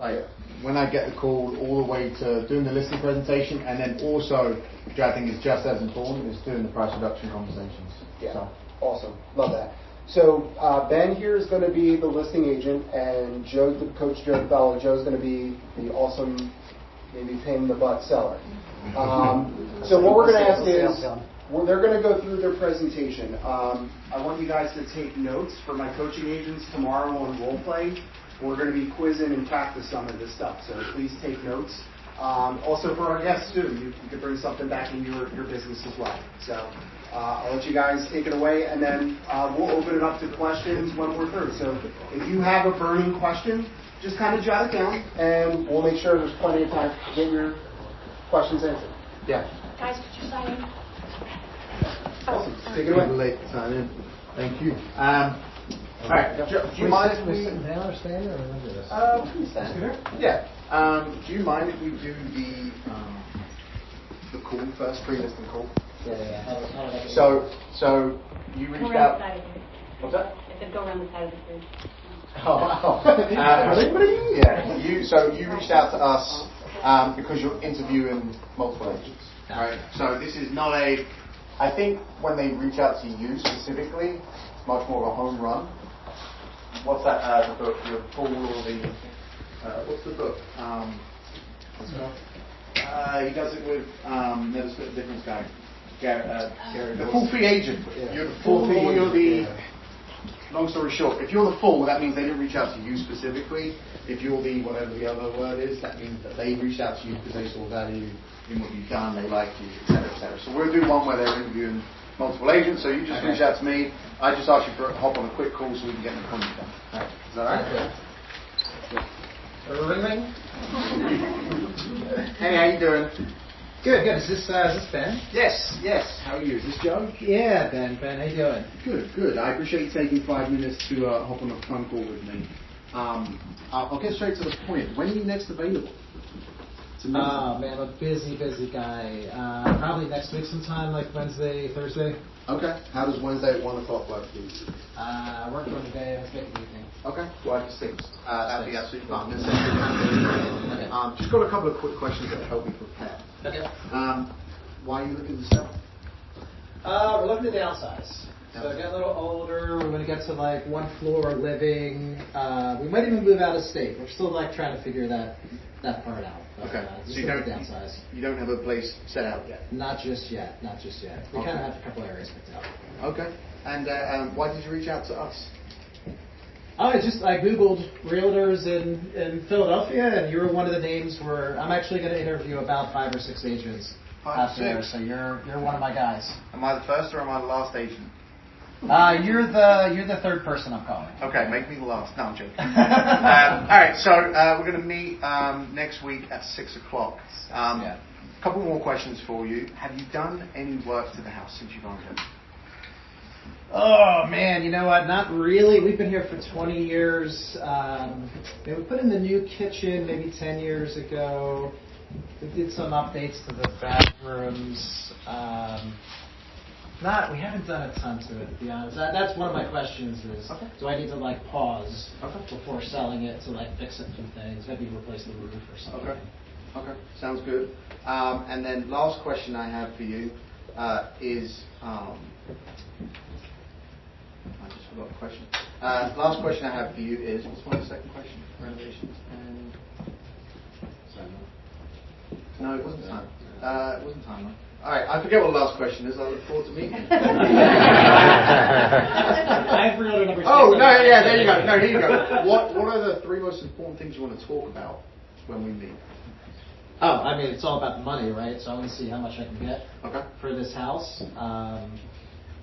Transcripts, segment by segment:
Like when I get the call, all the way to doing the listing presentation, and then also, which I think is just as important, is doing the price reduction conversations. Yeah, so. Awesome, love that. So Ben here is going to be the listing agent, and Joe, Coach Joe Fellow, Joe's going to be the awesome, maybe pain in the butt seller. So what we're going to ask is, they're going to go through their presentation. I want you guys to take notes for my coaching agents tomorrow on role play. We're going to be quizzing and practice some of this stuff, so please take notes. Also for our guests too, you can bring something back in your business as well. So I'll let you guys take it away, and then we'll open it up to questions when we're through. So if you have a burning question, just kind of jot it down, and we'll make sure there's plenty of time to get your questions answered. Yeah. Guys, could you sign in? Awesome. Take it away. Late sign in. Thank you. All right. Do you mind if we sit down or stand or what is this? We can stand. Yeah. Do you mind if we do the call first, pre-listing call? Yeah. So you reached out. What's that? I said go around the side of the screen. Oh wow. Yeah. You reached out to us because you're interviewing multiple agents, right? So this is not a. I think when they reach out to you specifically, it's much more of a home run. What's that? The book, the full or the what's the book? What's it? He does it with Never Split the Difference guy. Gary. The full fee agent. Yeah. You're the full fee. Or you're the. Long story short, if you're the full, that means they didn't reach out to you specifically. If you're the whatever the other word is, that means that they reached out to you because they saw value in what you've done, they liked you, etc., etc. So we'll do one where they're interviewing multiple agents. So you just reach out to me. I just ask you to hop on a quick call so we can get the content done. Right. Is that right? Ring. Hey, how you doing? Good. Is this Ben? Yes. How are you? Is this Joe? Yeah, Ben. How you doing? Good. I appreciate you taking 5 minutes to hop on a phone call with me. I'll get straight to the point. When are you next available? Oh man, I'm a busy guy. Probably next week sometime, like Wednesday, Thursday. Okay. How does Wednesday at 1 o'clock work for you? Work during the day, let's make the evening. Okay. Well, I just think that'd be absolutely fine. Okay. Just got a couple of quick questions that help me prepare. Okay. Why are you looking to sell? We're looking to downsize. So I got a little older. We're going to get to like one floor living. We might even move out of state. We're still like trying to figure that part out. But, okay. So you don't downsize. You don't have a place set out yet. Not just yet. We kind of have a couple areas picked out. Okay. And why did you reach out to us? I Googled realtors in Philadelphia, and you were one of the names where I'm actually going to interview about 5 or 6 agents out there. So you're one of my guys. Am I the first or am I the last agent? You're the third person I'm calling. Okay, make me the last. No, I'm joking. All right, so we're going to meet next week at 6 o'clock. A couple more questions for you. Have you done any work to the house since you've owned it? Oh man, you know what? Not really. We've been here for 20 years. We put in the new kitchen maybe 10 years ago. We did some updates to the bathrooms. We haven't done a ton to it, to be honest. That's one of my questions is, do I need to like pause before selling it to like fix a few things, maybe replace the roof or something? Okay, sounds good. And then last question I have for you is, I just forgot the question. Last question I have for you is, what's my second question? Renovations and... No, it wasn't time. It wasn't time. All right, I forget what the last question is. I look forward to meeting you. I have realtor number 6. Oh, no, yeah, there you go. No, here you go. What are the 3 most important things you want to talk about when we meet? Oh, I mean, it's all about the money, right? So I want to see how much I can get for this house. I'm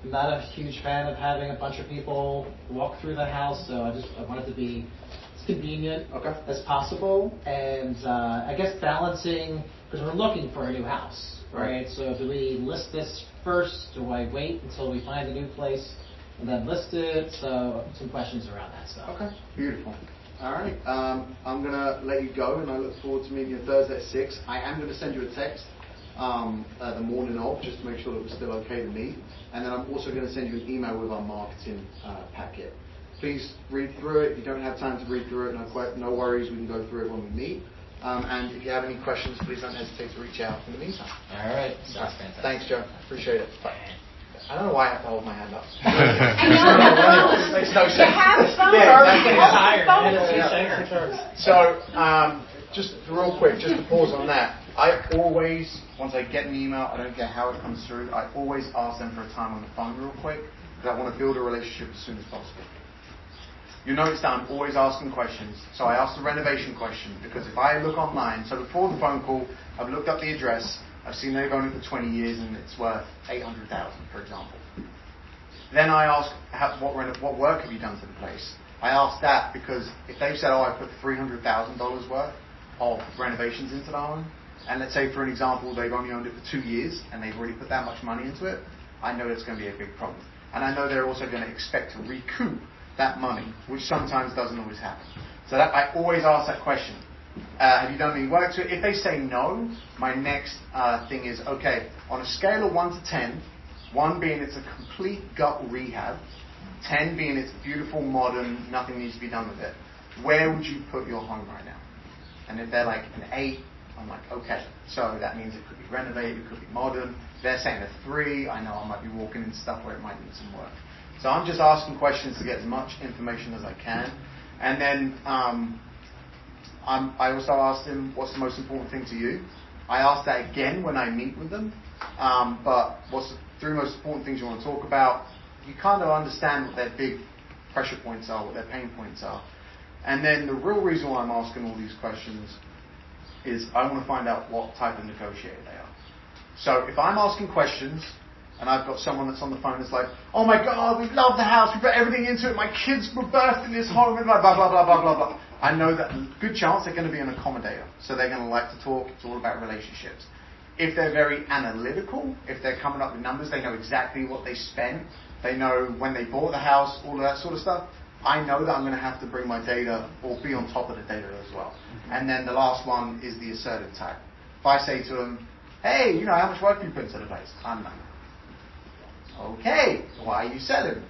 not a huge fan of having a bunch of people walk through the house, so I want it to be as convenient as possible. And I guess balancing, because we're looking for a new house. Right, so do we list this first? Do I wait until we find a new place and then list it? So some questions around that stuff. Okay, beautiful. All right, I'm going to let you go, and I look forward to meeting you Thursday at 6. I am going to send you a text the morning of, just to make sure that we're still okay to meet. And then I'm also going to send you an email with our marketing packet. please read through it. If you don't have time to read through it, no worries, we can go through it when we meet. And if you have any questions, please don't hesitate to reach out in the meantime. All right. Sounds fantastic. Thanks, Joe. Appreciate it. Bye. I don't know why I have to hold my hand up. I know. Makes no sense. You have fun. So, just real quick, just to pause on that. I always, once I get an email, I don't care how it comes through, I always ask them for a time on the phone real quick, because I want to build a relationship as soon as possible. You notice that I'm always asking questions. So I asked the renovation question, because if I look online, so before the phone call, I've looked up the address, I've seen they've owned it for 20 years and it's worth $800,000, for example. Then I ask, what work have you done to the place? I ask that because if they've said, I put $300,000 worth of renovations into the home, and let's say, for an example, they've only owned it for 2 years and they've already put that much money into it, I know that's going to be a big problem. And I know they're also going to expect to recoup that money, which sometimes doesn't always happen. So that I always ask that question. Have you done any work to it? If they say no, my next thing is, okay, on a scale of 1 to 10, 1 being it's a complete gut rehab, 10 being it's beautiful, modern, nothing needs to be done with it, where would you put your home right now? And if they're like an 8, I'm like, okay, so that means it could be renovated, it could be modern. If they're saying a 3, I know I might be walking into stuff where it might need some work. So I'm just asking questions to get as much information as I can. And then I also asked him, what's the most important thing to you? I asked that again when I meet with them. But what's the 3 most important things you want to talk about? You kind of understand what their big pressure points are, what their pain points are. And then the real reason why I'm asking all these questions is I want to find out what type of negotiator they are. So if I'm asking questions, and I've got someone that's on the phone that's like, oh my God, we love the house, we put everything into it, my kids were birthed in this home, and blah, blah, blah, blah, blah, blah, blah. I know that good chance they're going to be an accommodator. So they're going to like to talk. It's all about relationships. If they're very analytical, if they're coming up with numbers, they know exactly what they spent. They know when they bought the house, all of that sort of stuff. I know that I'm going to have to bring my data or be on top of the data as well. And then the last one is the assertive type. If I say to them, hey, how much work do you put into the place? I'm like, okay, why are you selling?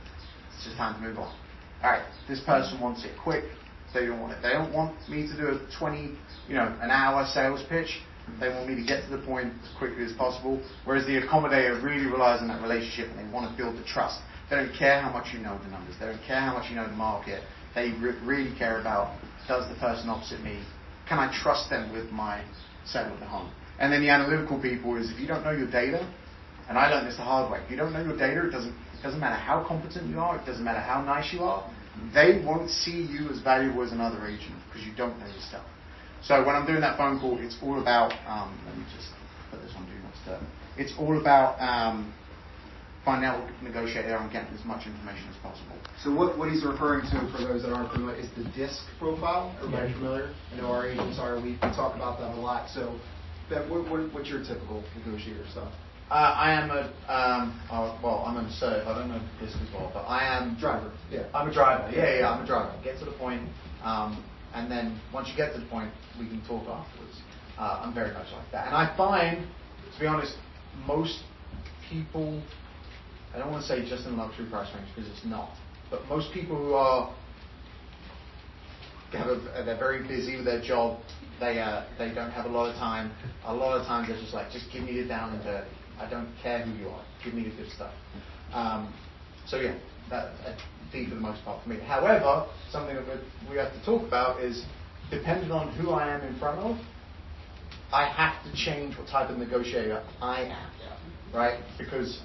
It's just time to move on. All right, this person wants it quick. They don't want it. They don't want me to do an hour sales pitch. They want me to get to the point as quickly as possible. Whereas the accommodator really relies on that relationship and they want to build the trust. They don't care how much you know the numbers. They don't care how much you know the market. They really care about, does the person opposite me, can I trust them with my sale of the home? And then the analytical people is, if you don't know your data, and I learned this the hard way, if you don't know your data, it doesn't matter how competent you are, it doesn't matter how nice you are, they won't see you as valuable as another agent because you don't know your stuff. So when I'm doing that phone call, it's all about, let me just put this on Do Not Disturb. It's all about finding out what negotiate there and getting as much information as possible. So what he's referring to, for those that aren't familiar, is the DISC profile. Everybody familiar? I know our agents are. We talk about that a lot. So Ben, what's your typical negotiator stuff? I am I'm an assertive. I don't know this as well, but I am driver. Yeah, I'm a driver. Yeah, I'm a driver. Get to the point, and then once you get to the point, we can talk afterwards. I'm very much like that, and I find, to be honest, most people, I don't want to say just in the luxury price range because it's not, but most people who are they're very busy with their job. They don't have a lot of time. A lot of times they're just like, just give me the down and dirty. I don't care who you are. Give me the good stuff. So yeah, that's deep for the most part for me. However, something that we have to talk about is, depending on who I am in front of, I have to change what type of negotiator I am. Right?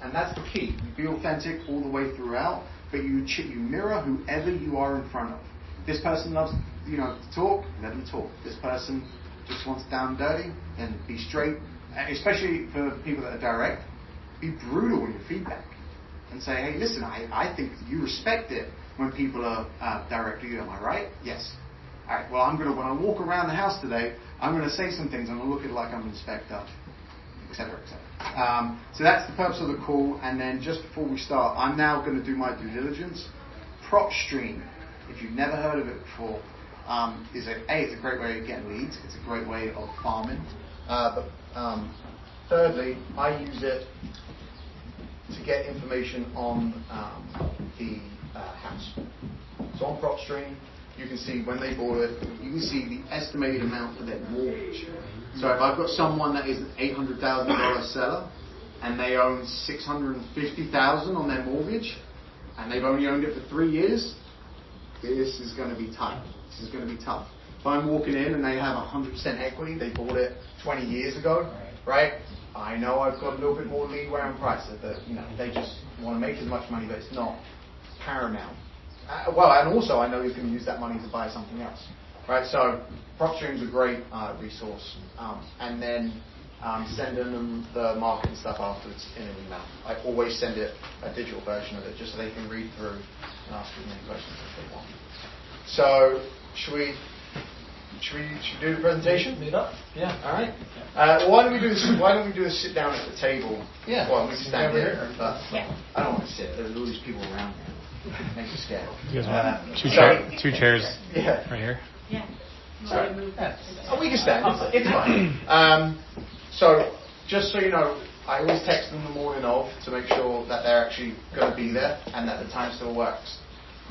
And that's the key. You be authentic all the way throughout, but you mirror whoever you are in front of. This person loves, to talk, let them talk. This person just wants down and dirty, and be straight. And especially for people that are direct, be brutal in your feedback and say, hey, listen, I think you respect it when people are direct to you. Am I right? Yes. All right. Well, when I walk around the house today, I'm going to say some things. I'm going to look at it like I'm an inspector, etc., etc. So that's the purpose of the call. And then just before we start, I'm now going to do my due diligence. PropStream, if you've never heard of it before, it's a great way of getting leads. It's a great way of farming. But thirdly, I use it to get information on the house. So on PropStream, you can see when they bought it, you can see the estimated amount for their mortgage. So if I've got someone that is an $800,000 seller and they own $650,000 on their mortgage and they've only owned it for 3 years, this is going to be tough. This is going to be tough. If I'm walking in and they have 100% equity, they bought it 20 years ago, right? I know I've got a little bit more leeway on price. They just want to make as much money, but it's not paramount. Well, and also I know you can use that money to buy something else, right? So PropStream's a great resource, and then sending them the market and stuff afterwards in an email. I always send it a digital version of it just so they can read through and ask as many questions as they want. So should we do the presentation? Meet up? Yeah. All right. Why don't we do this? Why don't we do a sit down at the table? Yeah. Well, we can stand here, but Yeah. I don't want to sit. There's all these people around me. Makes me scared. You guys want two chairs Yeah. right here? Yeah. Sorry. Yeah. Oh, we can stand. It's fine. So, just so you know, I always text them the morning of to make sure that they're actually going to be there and that the time still works.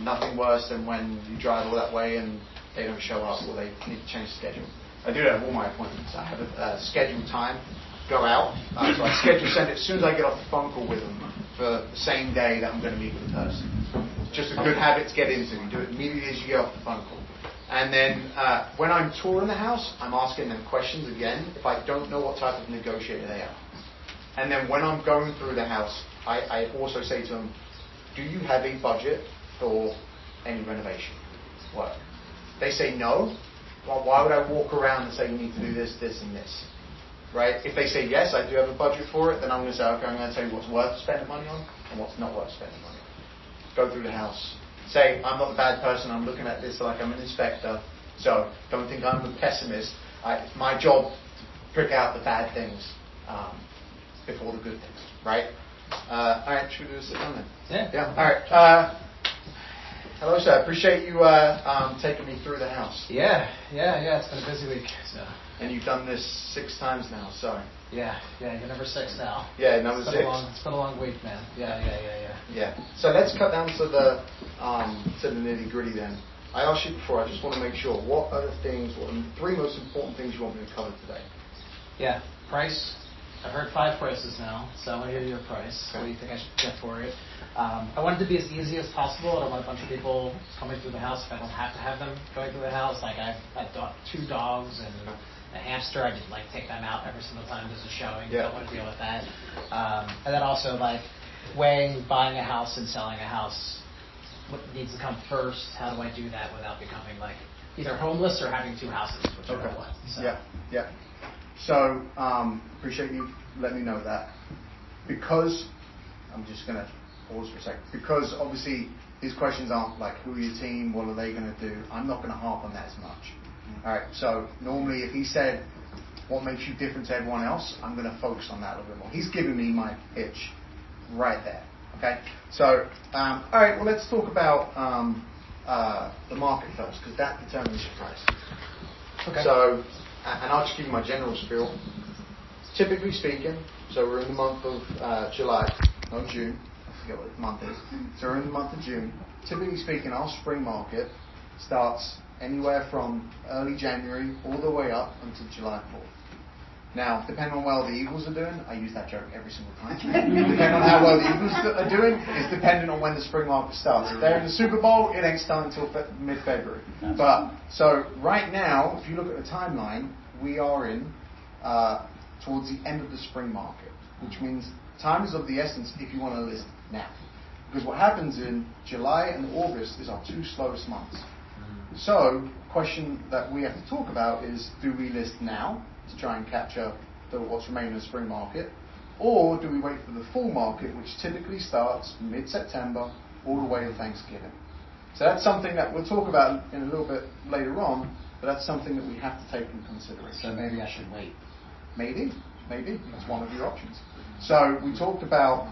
Nothing worse than when you drive all that way and they don't show up or they need to change the schedule. I do that with all my appointments. I have a scheduled time, go out. So I send it as soon as I get off the phone call with them for the same day that I'm going to meet with the person. Just a good habit to get into. You do it immediately as you get off the phone call. And then when I'm touring the house, I'm asking them questions again if I don't know what type of negotiator they are. And then when I'm going through the house, I also say to them, do you have a budget for any renovation work? They say no. Well, why would I walk around and say you need to do this, this, and this? Right? If they say yes, I do have a budget for it, then I'm going to say, okay, I'm going to tell you what's worth spending money on and what's not worth spending money on. Go through the house. Say, I'm not a bad person, I'm looking at this like I'm an inspector, so don't think I'm a pessimist. It's my job to pick out the bad things before the good things, right? All right, should we do a sit down then? Yeah. All right. Hello, sir. Appreciate you taking me through the house. Yeah. It's been a busy week. So. And you've done this 6 times now, so. Yeah. You're number 6 now. Yeah, number 6. It's been a long week, man. Yeah. So let's cut down to the nitty gritty then. I asked you before. I just want to make sure. What are the 3 most important things you want me to cover today? Yeah. Price. I've heard 5 prices now, so I want to hear your price. Okay. What do you think I should get for it? I want it to be as easy as possible. I don't want a bunch of people coming through the house if I don't have to have them going through the house. Like I've 2 dogs and a hamster. I just take them out every single time there's a showing. Yeah. Don't want to deal with that. And then also weighing buying a house and selling a house. What needs to come first? How do I do that without becoming either homeless or having 2 houses, which I don't want. So. Yeah. So, appreciate you letting me know that. Because, I'm just going to pause for a second, because obviously these questions aren't who are your team, what are they going to do, I'm not going to harp on that as much. Alright, so normally if he said, what makes you different to everyone else, I'm going to focus on that a little bit more. He's giving me my pitch right there. Okay, so, alright, well let's talk about the market first, because that determines your price. Okay. So, and I'll just give you my general spiel. Typically speaking, so we're in the month of July, not June, I forget what the month is. So we're in the month of June. Typically speaking, our spring market starts anywhere from early January all the way up until July 4th. Now, depending on how well the Eagles are doing, I use that joke every single time. Depending on how well the Eagles are doing is dependent on when the spring market starts. If they're in the Super Bowl, it ain't starting until mid-February. But, so right now, if you look at the timeline, we are in towards the end of the spring market, which means time is of the essence if you want to list now. Because what happens in July and August is our 2 slowest months. So, the question that we have to talk about is, do we list now to try and capture what's remaining in the spring market, or do we wait for the fall market, which typically starts mid-September all the way to Thanksgiving? So that's something that we'll talk about in a little bit later on, but that's something that we have to take into consideration. So maybe I should wait. Maybe. That's one of your options. So we talked about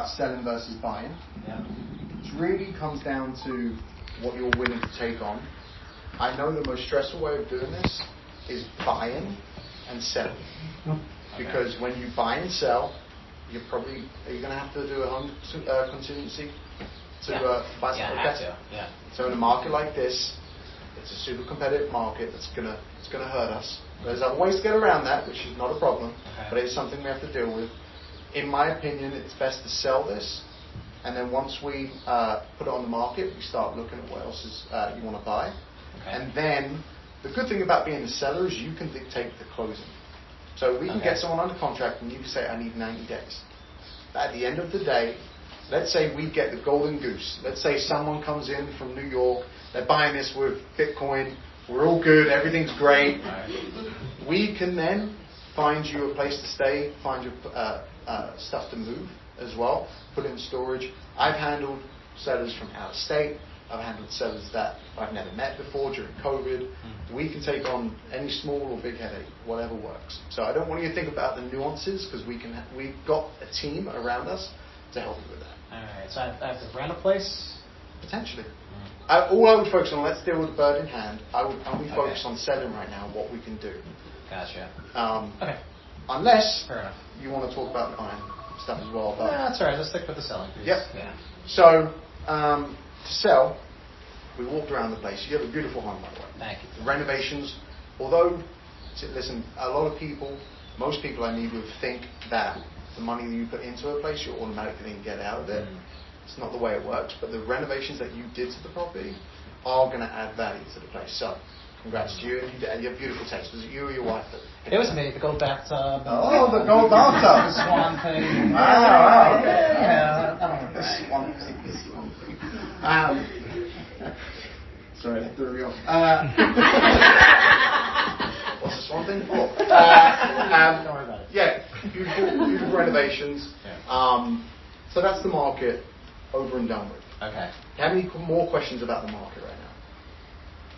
selling versus buying. Yeah. It really comes down to what you're willing to take on. I know the most stressful way of doing this is buying and selling. Because when you buy and sell, are you going to have to do a home contingency? to buy Yeah, something. I have to. Yeah. So in a market like this, it's a super competitive market. It's gonna hurt us. There's other ways to get around that, which is not a problem, but it's something we have to deal with. In my opinion, it's best to sell this, and then once we put it on the market, we start looking at what else is you want to buy. And then the good thing about being a seller is you can dictate the closing. So we can get someone under contract and you can say, I need 90 days. At the end of the day, let's say we get the golden goose. Let's say someone comes in from New York, they're buying this with Bitcoin, we're all good, everything's great. We can then find you a place to stay, find you stuff to move as well, put it in storage. I've handled sellers from out of state. I've handled sellers that I've never met before during COVID. We can take on any small or big headache, whatever works. So I don't want you to think about the nuances because we've got a team around us to help you with that. All right. So I have to rent a place? Potentially. All I would focus on, let's deal with the bird in hand. I would only focus on selling right now, what we can do. Gotcha. Unless Fair enough. you want to talk about buying stuff as well. But That's all right. Let's stick with the selling piece. Yep. Yeah. So, to sell, we walked around the place. You have a beautiful home, by the way. Thank you. The renovations, although, listen, a lot of people, most people I meet with think that the money that you put into a place, you're automatically going to get out of it. It's not the way it works, but the renovations that you did to the property are going to add value to the place. So, congrats to you, and you have beautiful taste. Was it you or your wife? It was me, the gold bathtub. Oh, the gold bathtub. The swan thing. Wow. Yeah. The swan thing. Sorry, I threw you off. What's the swan thing for? Don't worry about it. Yeah, beautiful renovations. So that's the market over and done with. Okay. How many more questions about the market right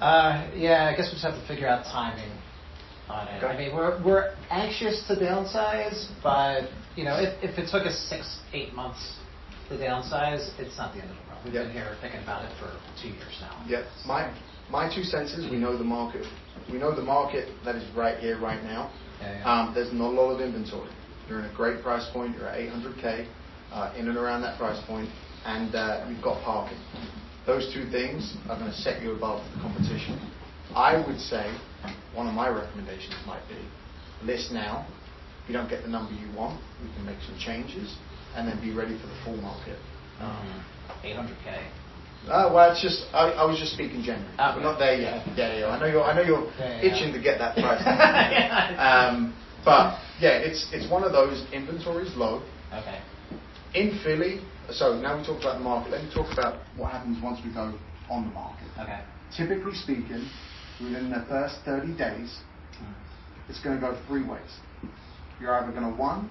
now? Yeah, I guess we just have to figure out timing on it. Okay. I mean, we're anxious to downsize, but if it took us 6-8 months to downsize, it's not the end of the world. We've been here thinking about it for 2 years now. Yeah, my 2 cents is we know the market. We know the market that is right here, right now. There's not a lot of inventory. You're in a great price point. You're at 800K, in and around that price point, and you've got parking. Those 2 things are going to set you above the competition. I would say one of my recommendations might be list now. If you don't get the number you want, we can make some changes and then be ready for the full market. 800K. Well, it's just I was just speaking generally. Okay. We're not there yet. Yeah. I know you're itching to get that price. But yeah, it's one of those. Inventory's low. Okay. In Philly, so now we talked about the market. Let me talk about what happens once we go on the market. Okay. Typically speaking, within the first 30 days, it's going to go 3 ways. You're either going to, 1,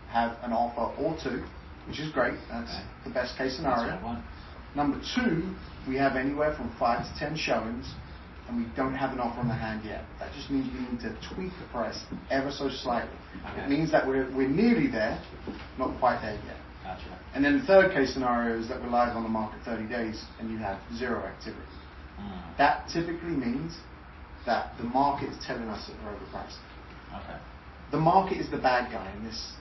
have an offer, or 2, which is great. That's the best case scenario. Number 2, we have anywhere from 5 to 10 showings, and we don't have an offer on the hand yet. That just means we need to tweak the price ever so slightly. Okay. It means that we're nearly there, not quite there yet. Gotcha. And then the third case scenario is that we're live on the market 30 days and you have 0 activity. That typically means that the market is telling us that we're overpriced. Okay. The market is the bad guy in this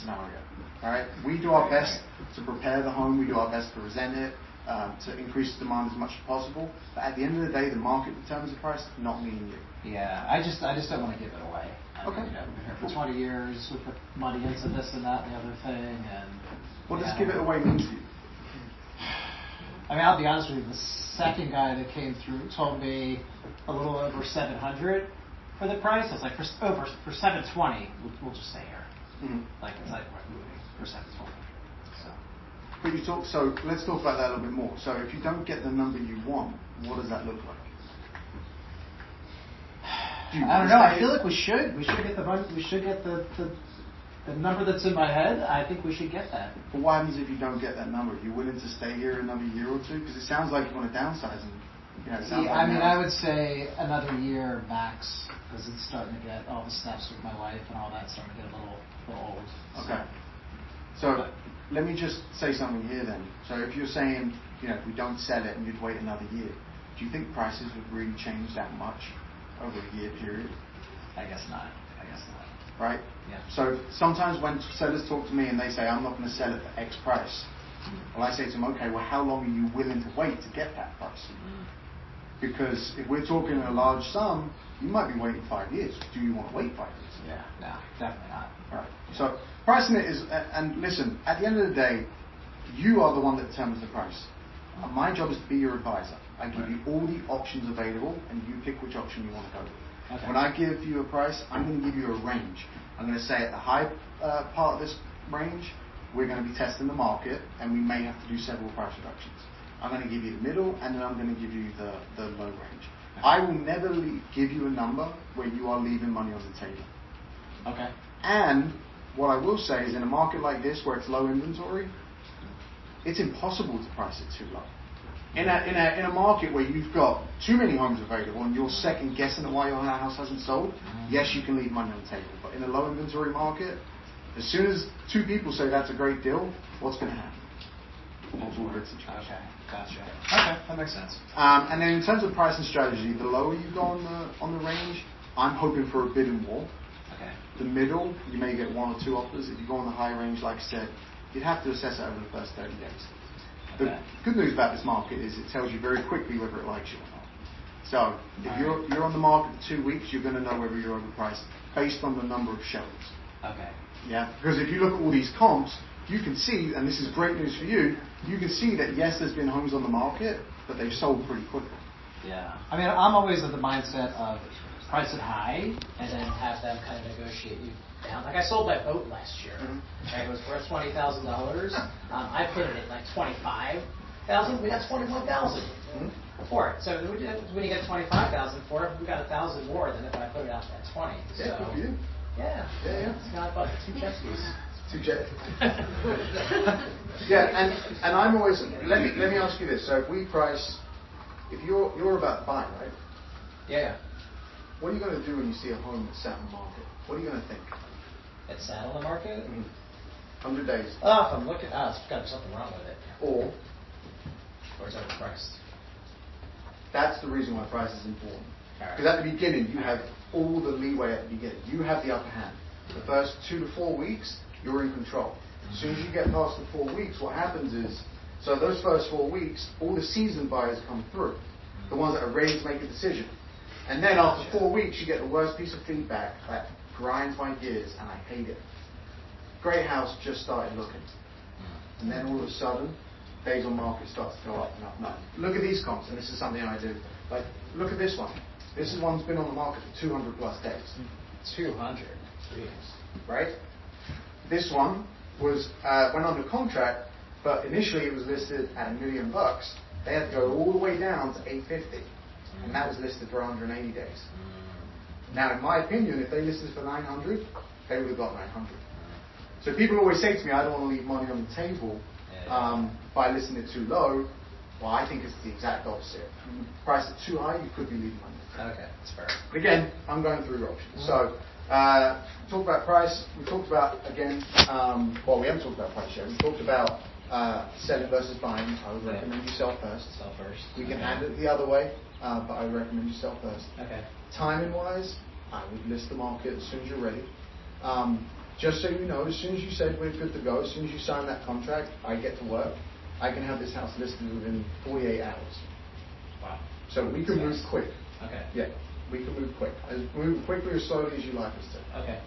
scenario. All right, we do our best to prepare the home. We do our best to present it, to increase the demand as much as possible. But at the end of the day, the market determines the price, not me and you. Yeah, I just don't want to give it away. I Okay. mean, we've been here for 20 years. We put money into this and that and the other thing, and What does give it away mean to you? I mean, I'll be honest with you. The second guy that came through told me a little over 700 for the price. I was like, for 720, we'll just stay here. Mm-hmm. Like it's like we're moving for 720. So let's talk about that a little bit more. So if you don't get the number you want, what does that look like? I don't know. I feel like we should. We should get the run. We should get the number that's in my head. I think we should get that. But what happens if you don't get that number? Are you willing to stay here another year or 2? Because it sounds like you want to downsize. And it sounds like I mean, I would say another year max, because it's starting to get all the steps with my wife and all that starting to get a little old. Okay. So let me just say something here then. So if you're saying, if we don't sell it and you'd wait another year, do you think prices would really change that much over a year period? I guess not. Right? Yeah. So sometimes when sellers talk to me and they say, I'm not going to sell it for X price, Well, I say to them, okay, well, how long are you willing to wait to get that price? Because if we're talking a large sum, you might be waiting 5 years. Do you want to wait 5 years? Yeah, no, definitely not. Right. So pricing it is, and listen, at the end of the day, you are the one that determines the price. And my job is to be your advisor. I give you all the options available, and you pick which option you want to go with. Okay. When I give you a price, I'm going to give you a range. I'm going to say at the high part of this range, we're going to be testing the market, and we may have to do several price reductions. I'm going to give you the middle, and then I'm going to give you the low range. Okay. I will never give you a number where you are leaving money on the table. Okay. And what I will say is in a market like this where it's low inventory, it's impossible to price it too low. In a market where you've got too many homes available and you're second guessing why your house hasn't sold, yes, you can leave money on the table. But in a low inventory market, as soon as two people say that's a great deal, what's going to happen? Okay, gotcha. Okay, that makes sense. And then in terms of pricing strategy, the lower you go on the range, I'm hoping for a bid and war. Okay. The middle, you may get one or two offers. If you go on the high range, like I said, you'd have to assess it over the first 30 days. The good news about this market is it tells you very quickly whether it likes you or not. So if you're on the market for 2 weeks, you're going to know whether you're overpriced based on the number of showings. Okay. Yeah, because if you look at all these comps, you can see, and this is great news for you, you can see that yes, there's been homes on the market, but they've sold pretty quickly. Yeah. I mean, I'm always of the mindset of price it high and then have them kind of negotiate you down. Like I sold my boat last year. Right? It was worth $20,000. I put it at like $25,000. We got $21,000 for it. So when you get $25,000 for it, we got $1,000 more than if I put it out at 20. Yeah, So, good for you. Yeah. It's not about 2 jet skis. 2 jet. Yeah, and I'm always let me ask you this. So if we price, if you're about to buy, right? Yeah. What are you going to do when you see a home that's sat on the market? What are you going to think? It's sat on the market? 100 days. Oh, if I'm looking, it's got to be something wrong with it. Or it's overpriced. That's the reason why price is important. Right. Because at the beginning, you have all the leeway at the beginning. You have the upper hand. The first 2 to 4 weeks, you're in control. As soon as you get past the 4 weeks, what happens is, so those first 4 weeks, all the seasoned buyers come through. The ones that are ready to make a decision. And then after 4 weeks, you get the worst piece of feedback that grinds my gears, and I hate it. Great house, just started looking. And then all of a sudden, days on market starts to go up and up and up. Look at these comps, and this is something I do. Like, look at this one. This is one's been on the market for 200 plus days. 200. Jeez. Right? This one was went under contract, but initially it was listed at $1 million. They had to go all the way down to 850, and that was listed for 180 days. Now, in my opinion, if they listed for 900, they would have got 900. So people always say to me, I don't want to leave money on the table by listing it too low. Well, I think it's the exact opposite. If you price it too high, you could be leaving money. Okay, that's fair. But again, I'm going through your options. So, talk about price. We talked about, again, well, we haven't talked about price yet. We talked about selling versus buying. I would recommend you sell first. Sell first. We can handle it the other way, but I would recommend you sell first. Okay. Timing-wise, I would list the market as soon as you're ready. Just so you know, as soon as you said we're good to go, as soon as you sign that contract, I get to work. I can have this house listed within 48 hours. Wow. So we can move quick. Okay. Yeah, we can move quick. Move quickly or slowly as you like us to. Okay.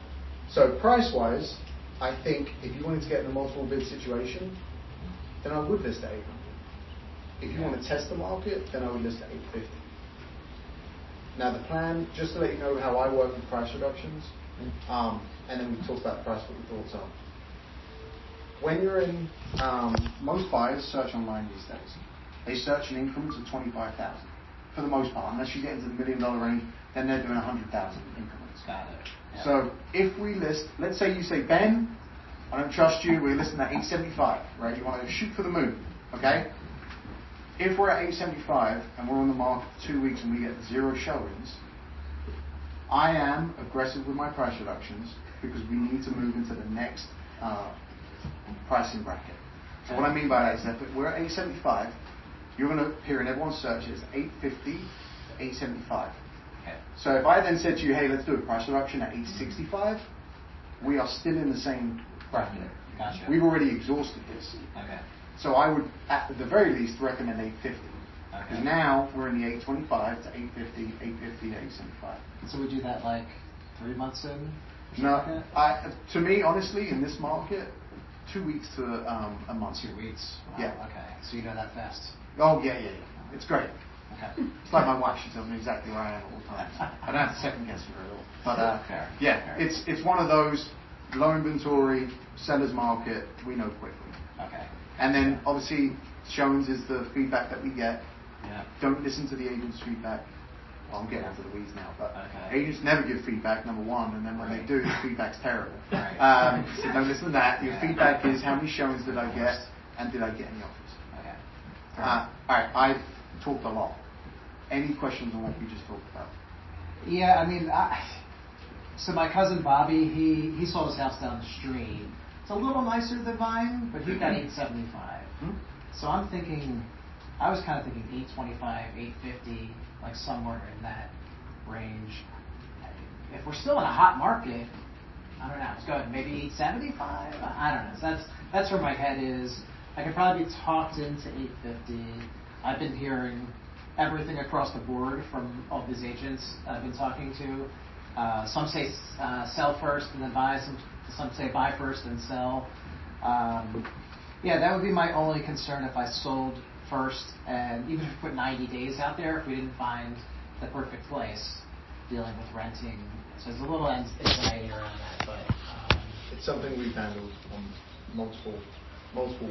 So price-wise, I think if you wanted to get in a multiple bid situation, then I would list at 800. If you want to test the market, then I would list at 850. Now the plan, just to let you know how I work with price reductions, and then we talk about the price, what your thoughts are. When you're in, most buyers search online these days. They search in increments of 25,000 for the most part. Unless you get into the $1 million range, then they're doing 100,000 increments. Got it. Yep. So if we list, let's say you say, Ben, I don't trust you, we're listing at 875, right? You want to shoot for the moon, okay? If we're at 875 and we're on the market for 2 weeks and we get 0 showings, I am aggressive with my price reductions because we need to move into the next pricing bracket. So what I mean by that is that if we're at 875, you're going to appear in everyone's searches 850 to 875. Okay. So if I then said to you, hey, let's do a price reduction at 865, we are still in the same bracket. Gotcha. We've already exhausted this. Okay. So I would, at the very least, recommend 850. Because now we're in the 825 to 850, 850 to 875. So we do that like 3 months in? No, to me, honestly, in this market, 2 weeks to a month. 2 weeks. Wow, Yeah. Okay. So you know that fast. Oh yeah. It's great. Okay. It's like my wife; she tells me exactly where I am all the time. I don't have to second guess her at all. But Fair. it's one of those low inventory sellers market. We know quickly. Okay. And then obviously showings is the feedback that we get. Yeah. Don't listen to the agent's feedback. Well, I'm getting into the weeds now, but Okay. agents never give feedback, number one, and then when they do, the feedback's terrible. Right. So don't listen to that. Your Yeah. feedback is how many showings did I get, and did I get any offers? Okay. All right, I've talked a lot. Any questions on what we just talked about? Yeah, I mean, so my cousin Bobby, he sold his house down the street. It's a little nicer than mine, but he got 875. So I'm thinking, I was kind of thinking 825, 850, like somewhere in that range. If we're still in a hot market, I don't know. Let's go maybe 875. I don't know. So that's where my head is. I could probably be talked into 850. I've been hearing everything across the board from all these agents I've been talking to. Some say sell first and then buy. Some say buy first and sell. Yeah, that would be my only concern if I sold first, and even if we put 90 days out there, if we didn't find the perfect place, dealing with renting. So there's a little anxiety around that, but it's something we've handled on multiple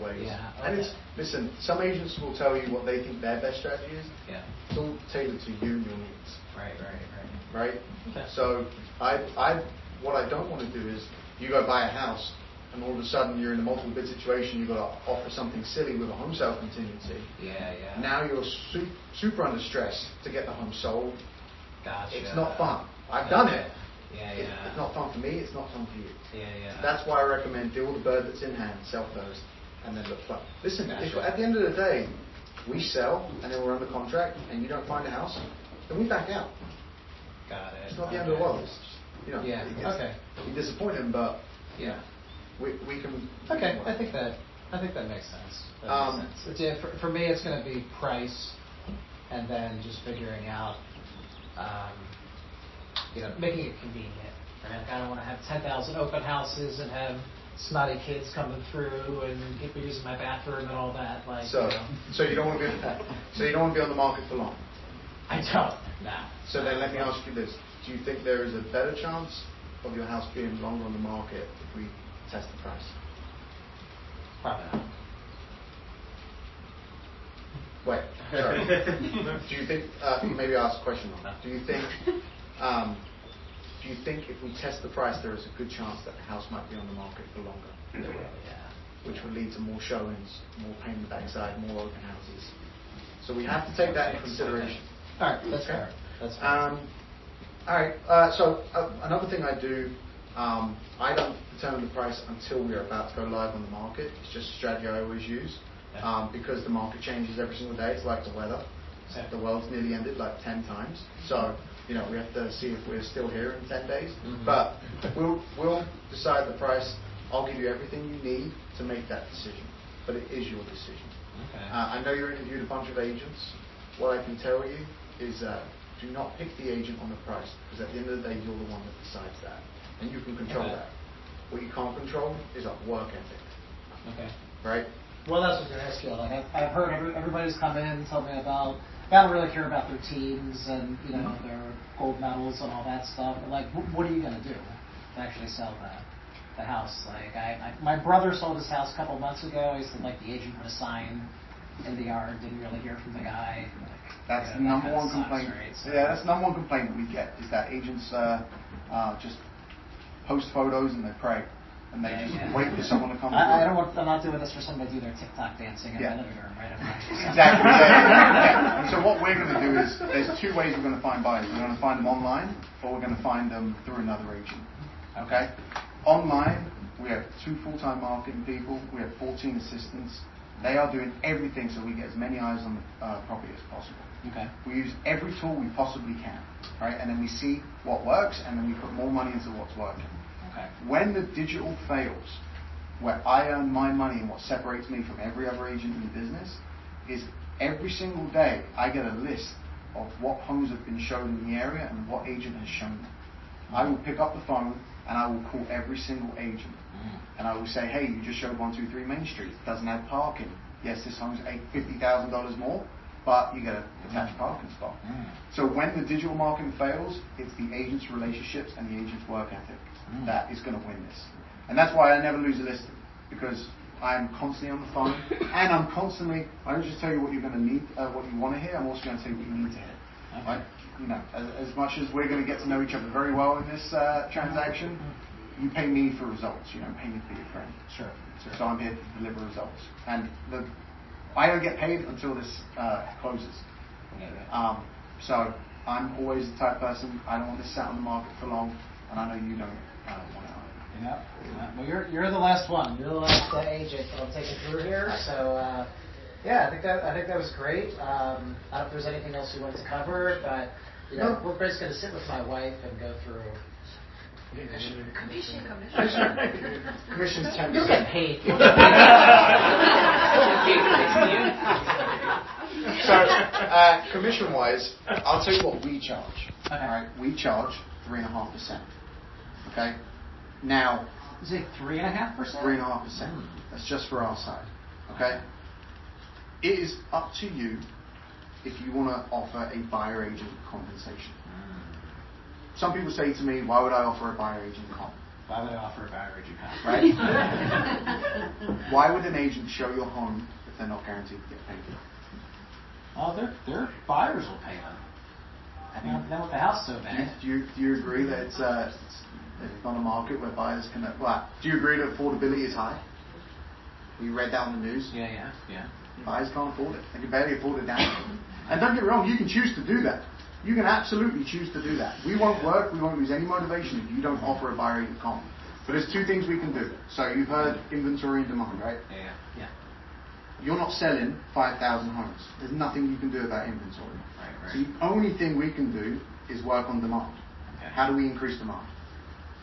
ways. Yeah, And it's, listen, some agents will tell you what they think their best strategy is. Yeah. It's all tailored to you and your needs. Right? Okay. So what I don't want to do is you go buy a house and all of a sudden you're in a multiple bid situation, you've got to offer something silly with a home sale contingency. Yeah. Now you're super under stress to get the home sold. Gotcha. It's not fun. I've done it. Yeah. It's not fun for me, it's not fun for you. Yeah. That's why I recommend deal with the bird that's in hand, sell first, and then look fun. Listen, Gotcha. if at the end of the day we sell and then we're under contract and you don't find a house, then we back out. Got it. It's not the end of the world. It's just, Yeah. Okay. You're disappointed, but Yeah. we can. Okay. I think that makes sense. It's, yeah, for me, it's going to be price, and then just figuring out, making it convenient. Right? Like I don't want to have 10,000 open houses and have snotty kids coming through and people using my bathroom and all that. Like, so you don't want to be on the market for long. I don't. No. So then let me ask you this: do you think there is a better chance of your house being longer on the market if we test the price? Probably not. Wait, sorry. Do you think? Maybe I'll ask a question on that. Do you think if we test the price, there is a good chance that the house might be on the market for longer? Yeah. Which would lead to more showings, more pain in the backside, more open houses. So we have to take that into consideration. All right, that's fair. That's fair. All right. So another thing I do, I don't determine the price until we are about to go live on the market. It's just a strategy I always use because the market changes every single day. It's like the weather. Yeah. The world's nearly ended like 10 times. So we have to see if we're still here in 10 days. Mm-hmm. But we'll decide the price. I'll give you everything you need to make that decision. But it is your decision. Okay. I know you interviewed a bunch of agents. What I can tell you is do not pick the agent on the price, because at the end of the day, you're the one that decides that. And you can control that. What you can't control is a work ethic. Okay. Right? Well, that's what I was going to ask you. Like, I've heard everybody's come in and told me about, I don't really care about their teams and, their gold medals and all that stuff. But, like, what are you going to do to actually sell the house? Like, my brother sold his house a couple months ago. He said, like, the agent put a sign in the yard, didn't really hear from the guy. That's the number one complaint. Right? So, Yeah, that's the number one complaint that we get, is that agents just post photos and they pray. And they just wait for someone to come. I'm not doing this for someone to do their TikTok dancing in my living room, right? Exactly. Yeah. So what we're going to do is, there's two ways we're going to find buyers. We're going to find them online, or we're going to find them through another agent. Okay? Online, we have 2 full-time marketing people. We have 14 assistants. They are doing everything so we get as many eyes on the property as possible. Okay. We use every tool we possibly can, right? And then we see what works, and then we put more money into what's working. Okay. When the digital fails, where I earn my money and what separates me from every other agent in the business is every single day I get a list of what homes have been shown in the area and what agent has shown them. I will pick up the phone and I will call every single agent. And I will say, hey, you just showed 123 Main Street. It doesn't have parking. Yes, this home's $50,000 more, but you get an attached parking spot. So when the digital marketing fails, it's the agent's relationships and the agent's work ethic that is going to win this. And that's why I never lose a listing, because I'm constantly on the phone, and I don't just tell you what you're going to need, what you want to hear, I'm also going to tell you what you need to hear. Right? You know, as much as we're going to get to know each other very well in this transaction, you pay me for results, you don't pay me for your friend. Sure. So I'm here to deliver results. And I don't get paid until this closes. So I'm always the type of person, I don't want this sat on the market for long, and I know you don't want it. Yeah. Well, you're the last one. You're the last agent that'll take it through here. So yeah, I think that was great. I don't know if there's anything else you wanted to cover, but you know, we're just going to sit with my wife and go through. Commission's 10%. You'll get paid. So, commission-wise, I'll tell you what we charge. Okay. All right, we charge 3.5%. Okay. Now, is it 3.5%? 3.5%. That's just for our side. Okay. It is up to you if you want to offer a buyer agent compensation. Some people say to me, why would I offer a buyer agent comp? Why would I offer a buyer agent comp? Right? Why would an agent show your home if they're not guaranteed to get paid? Oh, their buyers will pay them. I mean, then with the house so bad. Do you agree that it's not a market where buyers can... Well, do you agree that affordability is high? You read that on the news? Yeah. Buyers can't afford it. They can barely afford it down. And don't get me wrong, you can choose to do that. You can absolutely choose to do that. We won't work, we won't lose any motivation if you don't offer a buyer agent comp. But there's two things we can do. So you've heard inventory and demand, right? Yeah. You're not selling 5,000 homes. There's nothing you can do about inventory. Right. So the only thing we can do is work on demand. Okay. How do we increase demand?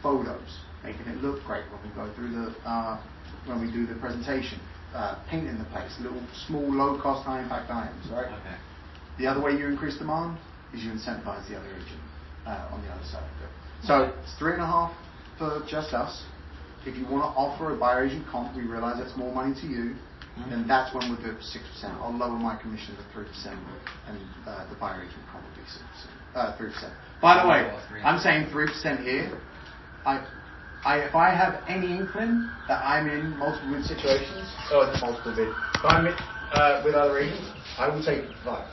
Photos, making it look great when we go through when we do the presentation, painting the place, little small, low-cost, high-impact items, right? Okay. The other way you increase demand is you incentivize the other agent on the other side of it. So it's 3.5% for just us. If you want to offer a buyer agent comp, we realize that's more money to you, then that's when we'll do it for 6%. I'll lower my commission to 3%, and the buyer agent comp will be 3%. By the way, I'm saying 3% here. If I have any inkling that I'm in multiple bid situations, not multiple bid, if I'm with other agents, I will take 5.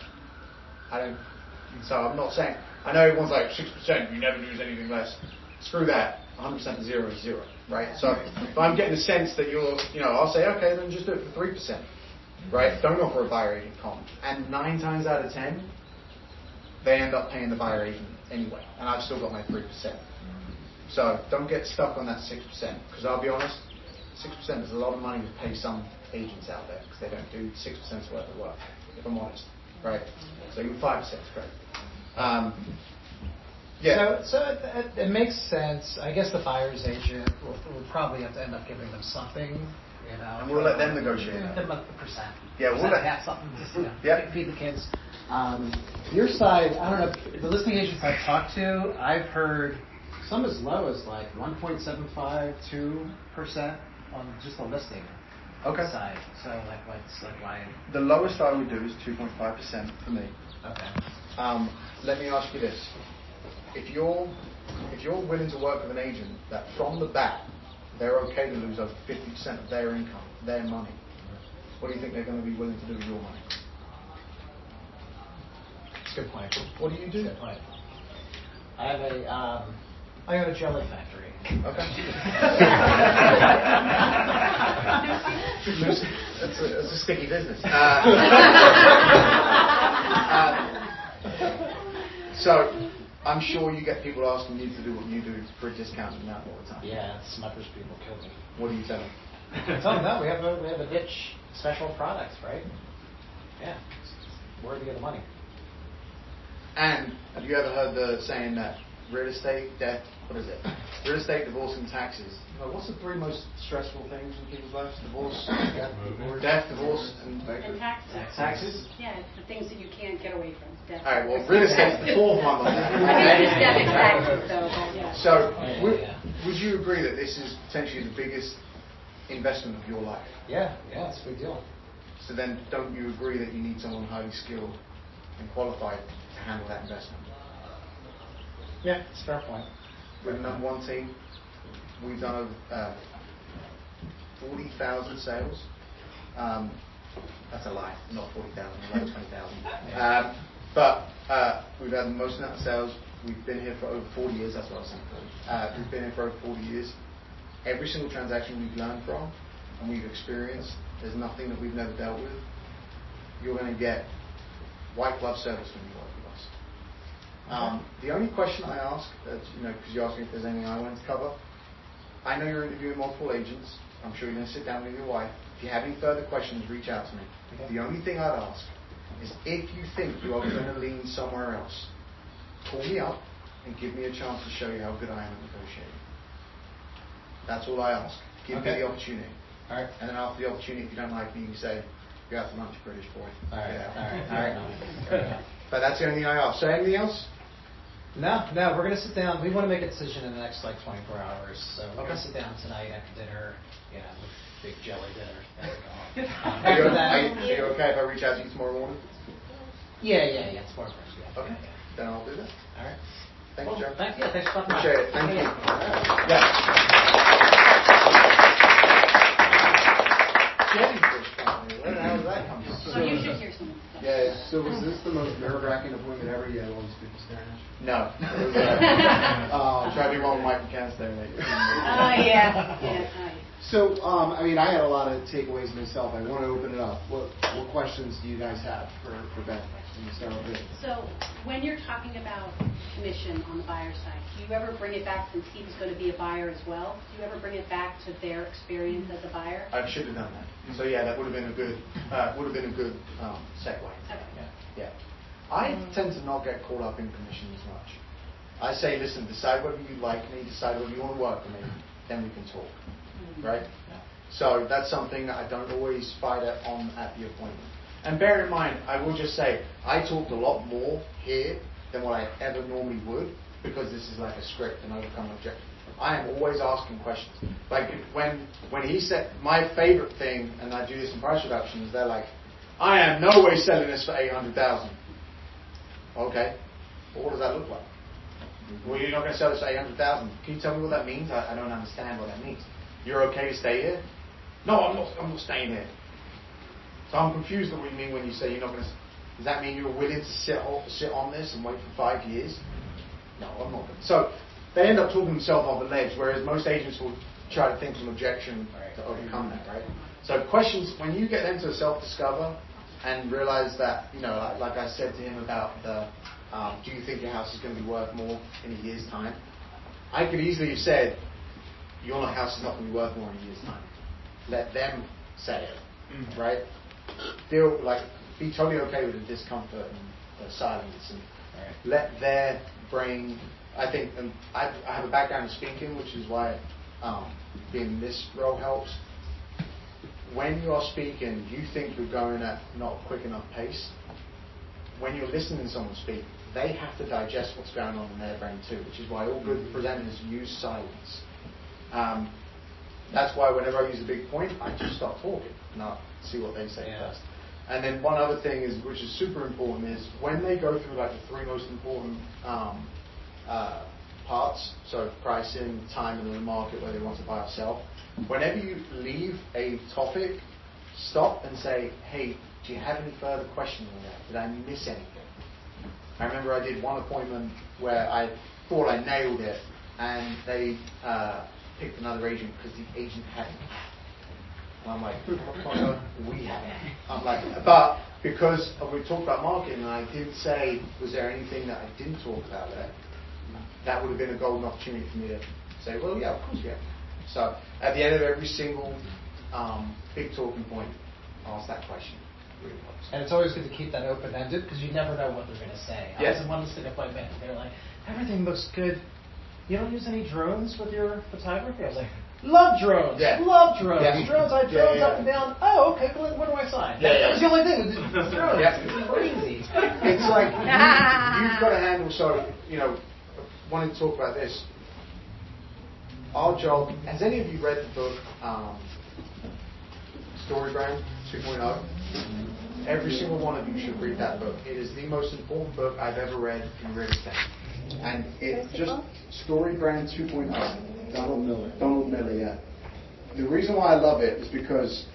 So I'm not saying, I know everyone's like 6%, you never lose anything less. Screw that, 100% 0 is 0, right? So if I'm getting the sense that I'll say, okay, then just do it for 3%, right? Don't offer a buyer agent comp. And 9 times out of 10, they end up paying the buyer agent anyway, and I've still got my 3%. So don't get stuck on that 6%, because I'll be honest, 6% is a lot of money to pay some agents out there, because they don't do 6% worth of work, if I'm honest. Right, so even 5% is great. Yeah. So it makes sense. I guess the buyer's agent will probably have to end up giving them something, And we'll let them negotiate. Give them a percent. Yeah, we'll let have something. Just, feed the kids. Your side, I don't know. The listing agents I've talked to, I've heard some as low as like 1.75, 2% on just a listing. Okay. Side. So what's why? The lowest I would do is 2.5% for me. Okay. Let me ask you this: if you're willing to work with an agent that from the bat they're okay to lose over 50% of their income, their money, what do you think they're going to be willing to do with your money? That's a good point. What do you do? That's a good point. I own a jelly factory. Okay. It's a sticky business. So, I'm sure you get people asking you to do what you do for a discount and that all the time. Yeah, Smuckers people kill me. What do you tell them? Tell them that we have a niche special products, right? Yeah, it's worthy of the money. And have you ever heard the saying that real estate, death, what is it? Real estate, divorce, and taxes. What's the 3 most stressful things in people's lives? Divorce, death, divorce, and taxes. Taxes? Yeah, the things that you can't get away from. Death. All right, well, real estate's the 4th one. Taxes, though, but yeah. So, would you agree that this is potentially the biggest investment of your life? Yeah, it's a big deal. So then, don't you agree that you need someone highly skilled and qualified to handle that investment? Yeah, it's a fair point. With the number 1 team, we've done over 40,000 sales. That's a lie, not 40,000, like 20,000. But we've had the most amount of sales. We've been here for over 40 years. That's what I was saying. We've been here for over 40 years. Every single transaction we've learned from and we've experienced, there's nothing that we've never dealt with. You're going to get white glove service when you work with us. The only question I ask, because you asked me if there's anything I wanted to cover, I know you're interviewing multiple agents. I'm sure you're going to sit down with your wife. If you have any further questions, reach out to me. Okay. The only thing I'd ask is if you think you are going to lean somewhere else, call me up and give me a chance to show you how good I am at negotiating. That's all I ask. Give me the opportunity. All right. And then after the opportunity, if you don't like me, you can say, you're out to lunch, British boy. All right. All right. But that's the only thing I ask. So anything else? No, we're going to sit down. We want to make a decision in the next 24 hours. So we're going to sit down tonight after dinner, with big jelly dinner. Are you okay if I reach out to you tomorrow morning? Yeah. It's more fresh. Yeah. Okay. Then I'll do that. All right. Thank you, Joe. Thanks for stopping by. Appreciate it. Thank you. Jellyfish company. Where the hell did that come from? So you should hear some. Yeah, so was this the most nerve-wracking appointment ever? You had all these people staring at you? No. Try to be one with Mike McCann's there, mate. Oh, yeah. So, I had a lot of takeaways myself. I want to open it up. What questions do you guys have for Ben? So, when you're talking about commission on the buyer side, do you ever bring it back, since he was going to be a buyer as well, do you ever bring it back to their experience as a buyer? I should have done that. So yeah, that would have been a good segue. Okay. Yeah. I tend to not get caught up in commission as much. I say, listen, decide whether you like me, decide whether you want to work with me, then we can talk. Right? Yeah. So that's something that I don't always fight on at the appointment. And bear in mind, I will just say, I talked a lot more here than what I ever normally would, because this is like a script and overcome objection. I am always asking questions. Like when he said, my favorite thing, and I do this in price reductions, they're like, I am no way selling this for $800,000. Okay, well, what does that look like? Well, you're not going to sell this for $800,000. Can you tell me what that means? I don't understand what that means. You're okay to stay here? No, I'm not staying here. So I'm confused at what you mean when you say you're not going to. Does that mean you're willing to sit on this and wait for 5 years? No, I'm not. So they end up talking themselves off the ledge, whereas most agents will try to think of an objection to overcome that, right? So questions, when you get them to self-discover and realize that, like I said to him about the, do you think your house is going to be worth more in a year's time? I could easily have said, your house is not going to be worth more in a year's time. Let them say it, right? Be totally okay with the discomfort and the silence, and let their brain. I think, and I have a background in speaking, which is why being in this role helps. When you are speaking, you think you're going at not a quick enough pace. When you're listening to someone speak, they have to digest what's going on in their brain too, which is why all good presenters use silence. That's why whenever I use a big point, I just stop talking and I'll see what they say first. And then one other thing is, which is super important, is when they go through like the 3 most important parts, so pricing, time, and the market where they want to buy or sell. Whenever you leave a topic, stop and say, hey, do you have any further questions on that? Did I miss anything? I remember I did one appointment where I thought I nailed it, and they picked another agent because the agent hadn't. And I'm like, we haven't. I'm like, but because we talked about marketing, and I did say, was there anything that I didn't talk about there? That would have been a golden opportunity for me to say, well, yeah, of course, yeah. So at the end of every single big talking point, ask that question. Really helps. And it's always good to keep that open-ended, because you never know what they're going to say. I was in one listing appointment, and they were like, everything looks good. You don't use any drones with your photography? I was like, love drones. Yeah. Love drones. Yeah. Drones, I have drones up and down. Oh, okay, well, what do I sign? That was the only thing. Drones. Yeah. Crazy. It's like you've got to handle. So wanting to talk about this. Our job. Has any of you read the book StoryBrand 2.0? Every single one of you should read that book. It is the most important book I've ever read in real estate. And it's just StoryBrand 2.0. Donald Miller, yeah. The reason why I love it is because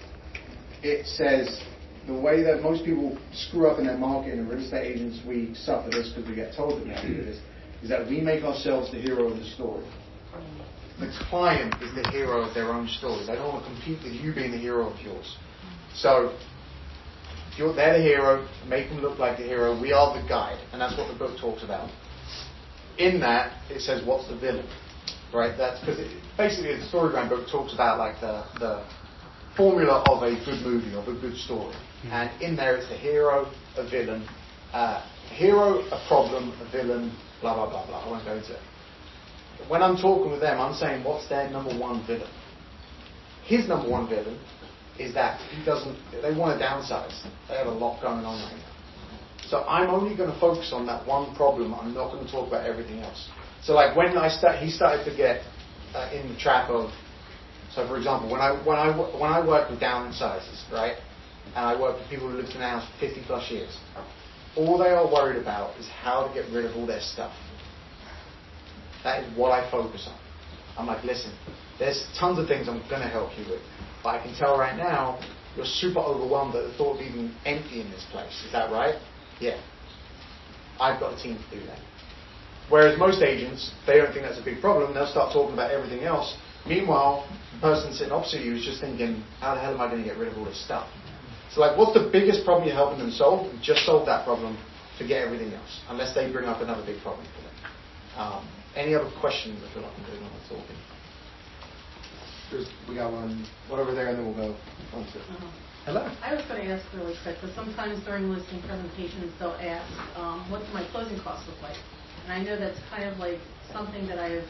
it says the way that most people screw up in their marketing, and real estate agents, we suffer this because we get told that we do this, is that we make ourselves the hero of the story. The client is the hero of their own story. They don't want to compete with you being the hero of yours. So they're the hero, make them look like the hero. We are the guide, and that's what the book talks about. In that, it says, what's the villain? Right? That's because basically the StoryBrand book talks about like the formula of a good movie, of a good story. And in there, it's the hero, a villain, hero, a problem, a villain, blah, blah, blah, blah. I won't go into it. When I'm talking with them, I'm saying, what's their number one villain? His number one villain is that they want to downsize. They have a lot going on right now. So I'm only going to focus on that one problem. I'm not going to talk about everything else. So like when he started to get in the trap of, so for example, when I work with downsizers, right, and I work with people who lived in a house for 50 plus years, all they are worried about is how to get rid of all their stuff. That is what I focus on. I'm like, listen, there's tons of things I'm going to help you with, but I can tell right now you're super overwhelmed at the thought of even emptying this place. Is that right? Yeah. I've got a team to do that. Whereas most agents, they don't think that's a big problem. They'll start talking about everything else. Meanwhile, the person sitting opposite you is just thinking, how the hell am I going to get rid of all this stuff? So like, what's the biggest problem you're helping them solve? Just solve that problem, forget everything else, unless they bring up another big problem for them. Any other questions? I feel like I'm doing all the talking. We got one over there, and then we'll go on to it. Hello. I was going to ask really quick, because sometimes during listing presentations they'll ask, what do my closing costs look like? And I know that's kind of like something that I've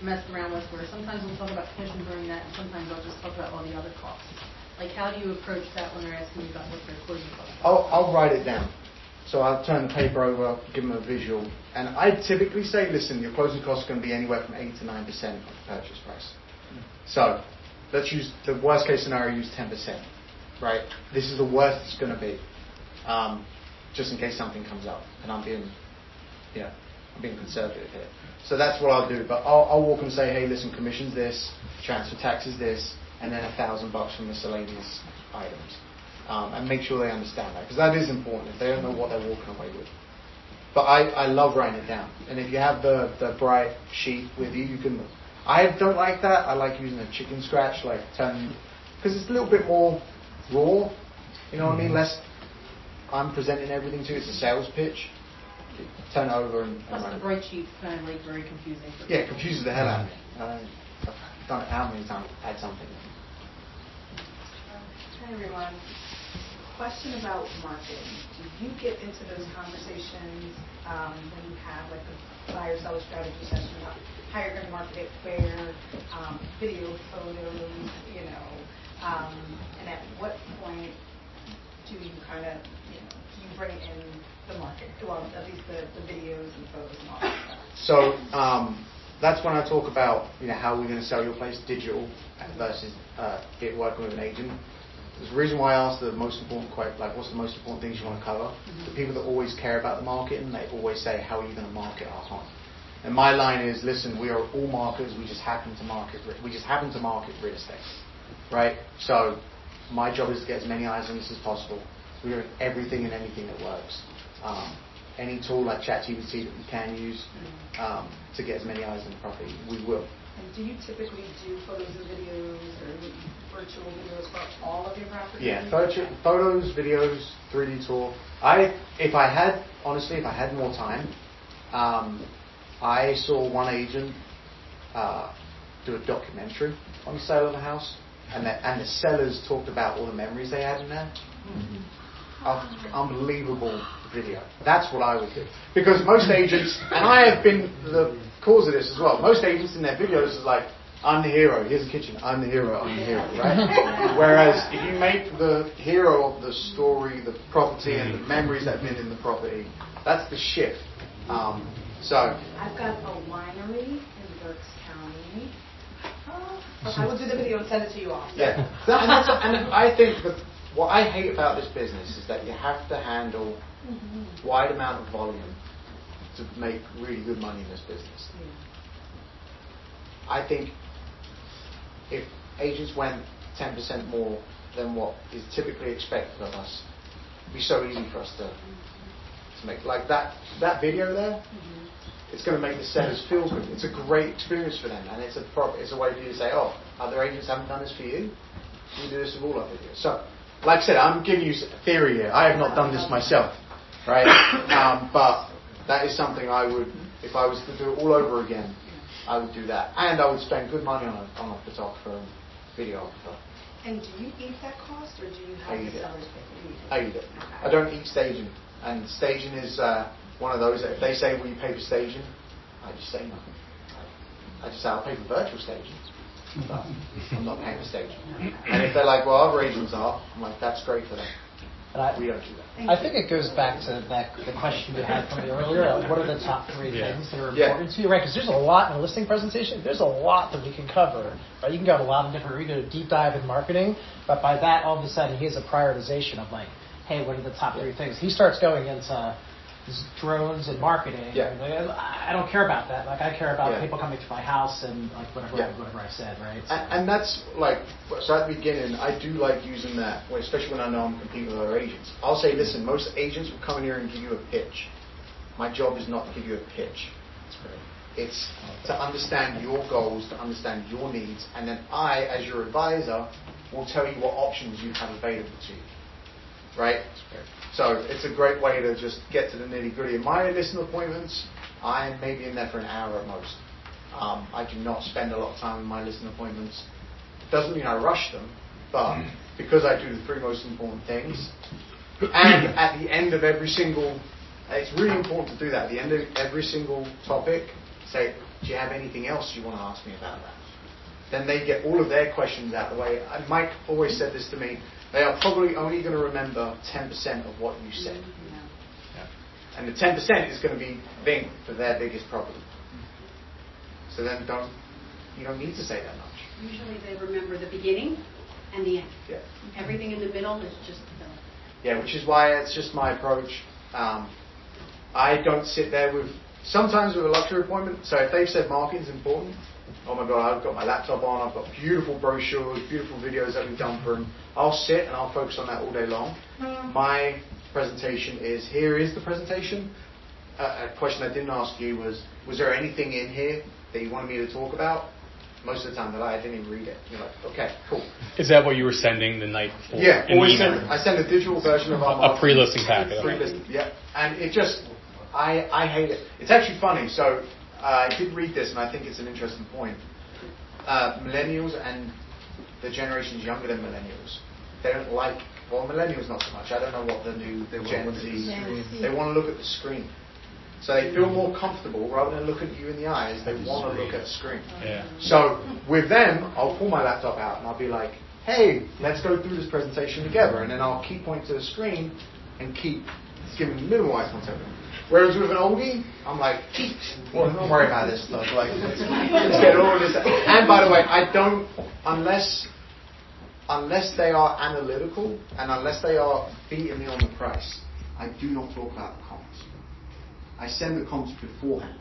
messed around with, where sometimes we'll talk about commission during that, and sometimes I'll just talk about all the other costs. Like, how do you approach that when they're asking you about what their closing costs are? I'll write it down. So I'll turn the paper over, give them a visual, and I typically say, listen, your closing costs are going to be anywhere from 8 to 9% of the purchase price. So let's use the worst case scenario, use 10%. Right? This is the worst it's going to be, just in case something comes up, and I'm being conservative here. So that's what I'll do. But I'll walk and say, hey, listen, commission's this, transfer tax is this, and then $1,000 for miscellaneous items, and make sure they understand that, because that is important. If they don't know what they're walking away with. But I love writing it down, and if you have the bright sheet with you, you can. I don't like that. I like using a chicken scratch, like turning, because it's a little bit more raw, you know what I mean? Less, I'm presenting everything to you. It's a sales pitch. Turn it over and Plus the bright sheet's kind of like very confusing. Yeah, it confuses the hell out of me. I've done it how many times? Add something. Hi everyone. Question about marketing. Do you get into those conversations when you have like a buyer-seller strategy session about how you're going to market it, where, video, photos, and at what point do you kind of, do you bring in the market, well, at least the videos and photos and all that stuff? So that's when I talk about how we're going to sell your place digital versus working with an agent. There's a reason why I asked the most important question, like what's the most important things you want to cover. The people that always care about the marketing, they always say, how are you going to market our home? And my line is, listen, we are all marketers. We just happen to market real estate, right? So my job is to get as many eyes on this as possible. We're doing everything and anything that works. Any tool like ChatGPT that we can use to get as many eyes on the property, we will. And do you typically do photos and videos or virtual videos for all of your properties? Yeah, photos, videos, 3D tour. If I had more time, I saw one agent do a documentary on the sale of the house, and the sellers talked about all the memories they had in there. Unbelievable video. That's what I would do. Because most agents, and I have been the cause of this as well, most agents in their videos is like, I'm the hero, here's the kitchen, I'm the hero, right? Whereas if you make the hero of the story, the property, and the memories that have been in the property, that's the shift. So I've got a winery in Berks County. I will do the video and send it to you all. yeah, and I think that what I hate about this business is that you have to handle wide amount of volume to make really good money in this business. I think if agents went 10% more than what is typically expected of us, it'd be so easy for us to make. Like that video there, it's going to make the sellers feel good. It's a great experience for them, and it's a way for you to say, oh, other agents haven't done this for you? We do this with all our videos. So, like I said, I'm giving you a theory here. I have not done this myself, right? But that is something I would, if I was to do it all over again, I would do that. And I would spend good money on a photographer and videographer. And do you eat that cost, or do you have the sellers pay? I eat it. I don't eat staging. And staging is one of those that if they say, will you pay for staging? I just say no. I just say, I'll pay for virtual staging, but I'm not paying for staging. And if they're like, well, other agents are, I'm like, that's great for them. We don't do that. I think it goes back to the question you had from me earlier. What are the top 3 things that are important to you, right? Because there's a lot in a listing presentation. There's a lot that we can cover, right? You can go to a lot of different, you can go deep dive in marketing, but by that, all of a sudden, he has a prioritization of like, hey, what are the top 3 things? He starts going into drones and marketing. Yeah. And I don't care about that. Like I care about people coming to my house and like whatever I said, right? So. And that's like, so at the beginning, I do like using that, especially when I know I'm competing with other agents. I'll say, listen, most agents will come in here and give you a pitch. My job is not to give you a pitch. It's to understand your goals, to understand your needs, and then I, as your advisor, will tell you what options you have available to you. Right? So it's a great way to just get to the nitty-gritty. In my listing appointments, I'm maybe in there for an hour at most. I do not spend a lot of time in my listing appointments. Doesn't mean I rush them, but because I do the 3 most important things, and at the end of every single, it's really important to do that. At the end of every single topic, say, do you have anything else you want to ask me about that? Then they get all of their questions out of the way. And Mike always said this to me, they are probably only going to remember 10% of what you said. And the 10% is going to be Bing for their biggest problem. So then you don't need to say that much. Usually they remember the beginning and the end. Yeah. Everything in the middle is just filler. Yeah, which is why it's just my approach. I don't sit there sometimes with a luxury appointment, so if they've said marketing's important, oh my God, I've got my laptop on, I've got beautiful brochures, beautiful videos that we've done for them. I'll sit and I'll focus on that all day long. My presentation is, here is the presentation. A question I didn't ask you was there anything in here that you wanted me to talk about? Most of the time, I didn't even read it. You're like, okay, cool. Is that what you were sending the night before? Yeah, always I send a digital version of our a pre-listing packet. Pre-listing, yeah. And it just, I hate it. It's actually funny. So I did read this, and I think it's an interesting point. Millennials and the generations younger than millennials, they don't like, well, millennials not so much. I don't know what the new Gen Z, they want to look at the screen. So they feel more comfortable, rather than look at you in the eyes, they want to look at the screen. Yeah. So with them, I'll pull my laptop out and I'll be like, hey, let's go through this presentation together. And then I'll keep pointing to the screen and keep giving minimal eye contact. Whereas with an oldie, I'm like, well, don't worry about this stuff. Like, let's get all of this. And by the way, I don't, unless they are analytical and unless they are beating me on the price, I do not talk about the comps. I send the comps beforehand.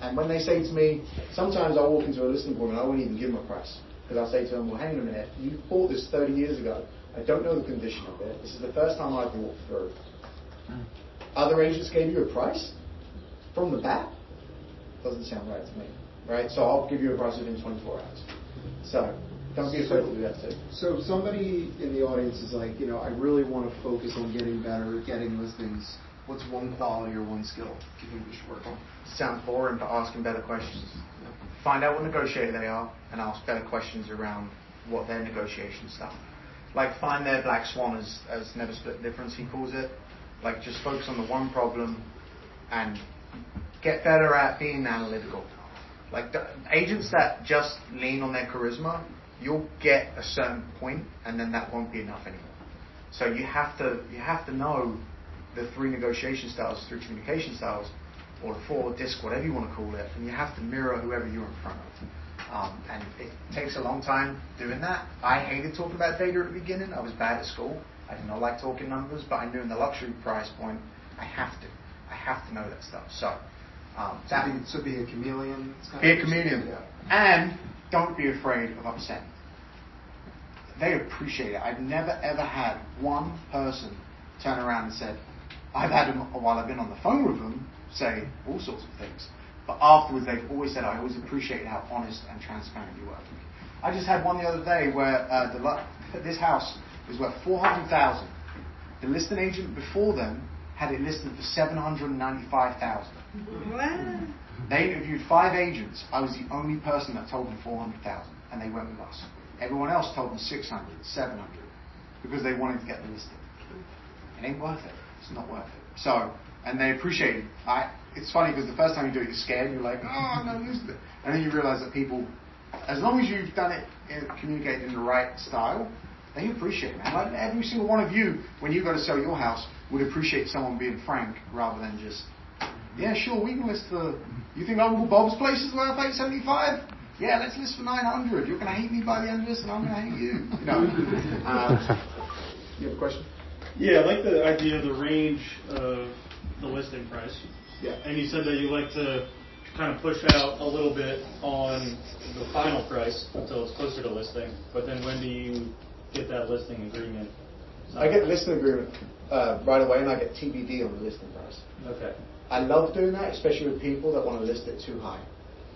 And when they say to me, sometimes I'll walk into a listing appointment, I won't even give them a price. Because I'll say to them, well, hang on a minute, you bought this 30 years ago. I don't know the condition of it. This is the first time I've walked through. Other agents gave you a price from the bat? Doesn't sound right to me. Right? So I'll give you a price within 24 hours. So don't be afraid to do that too. So somebody in the audience is like, I really want to focus on getting better, getting listings. What's one quality or one skill do you think we should work on? Sounds boring, but asking better questions. Find out what negotiator they are and ask better questions around what their negotiation stuff. Like find their black swan as never split difference, he calls it. Like, just focus on the one problem and get better at being analytical. Like, the agents that just lean on their charisma, you'll get a certain point, and then that won't be enough anymore. So you have to know the 3 negotiation styles, 3 communication styles, or the 4 disc, whatever you want to call it, and you have to mirror whoever you're in front of. And it takes a long time doing that. I hated talking about data at the beginning. I was bad at school. I did not like talking numbers, but I knew in the luxury price point, I have to know that stuff. So, so be a chameleon. Be a chameleon, and don't be afraid of upsetting. They appreciate it. I've never ever had one person turn around and said, I've had them while I've been on the phone with them say all sorts of things, but afterwards they've always said, I always appreciate how honest and transparent you were. I just had one the other day where this house was worth $400,000. The listing agent before them had it listed for $795,000. Wow. They interviewed 5 agents. I was the only person that told them $400,000, and they went with us. Everyone else told them $600, $700, because they wanted to get the listing. It ain't worth it. It's not worth it. So, and they appreciate it. It's funny because the first time you do it, you're scared. You're like, oh, I'm not used to it. And then you realize that people, as long as you've done it, communicated in the right style, they appreciate it, man. Like every single one of you, when you go to sell your house, would appreciate someone being frank rather than just, yeah, sure, we can list for, you think Uncle Bob's place is worth $875? Yeah, let's list for $900. You're going to hate me by the end of this, and I'm going to hate you. You know. You have a question? Yeah, I like the idea of the range of the listing price. Yeah. And you said that you like to kind of push out a little bit on the final price until it's closer to listing. But then when do you get that listing agreement? I get the listing agreement right away, and I get TBD on the listing price. Okay. I love doing that, especially with people that want to list it too high.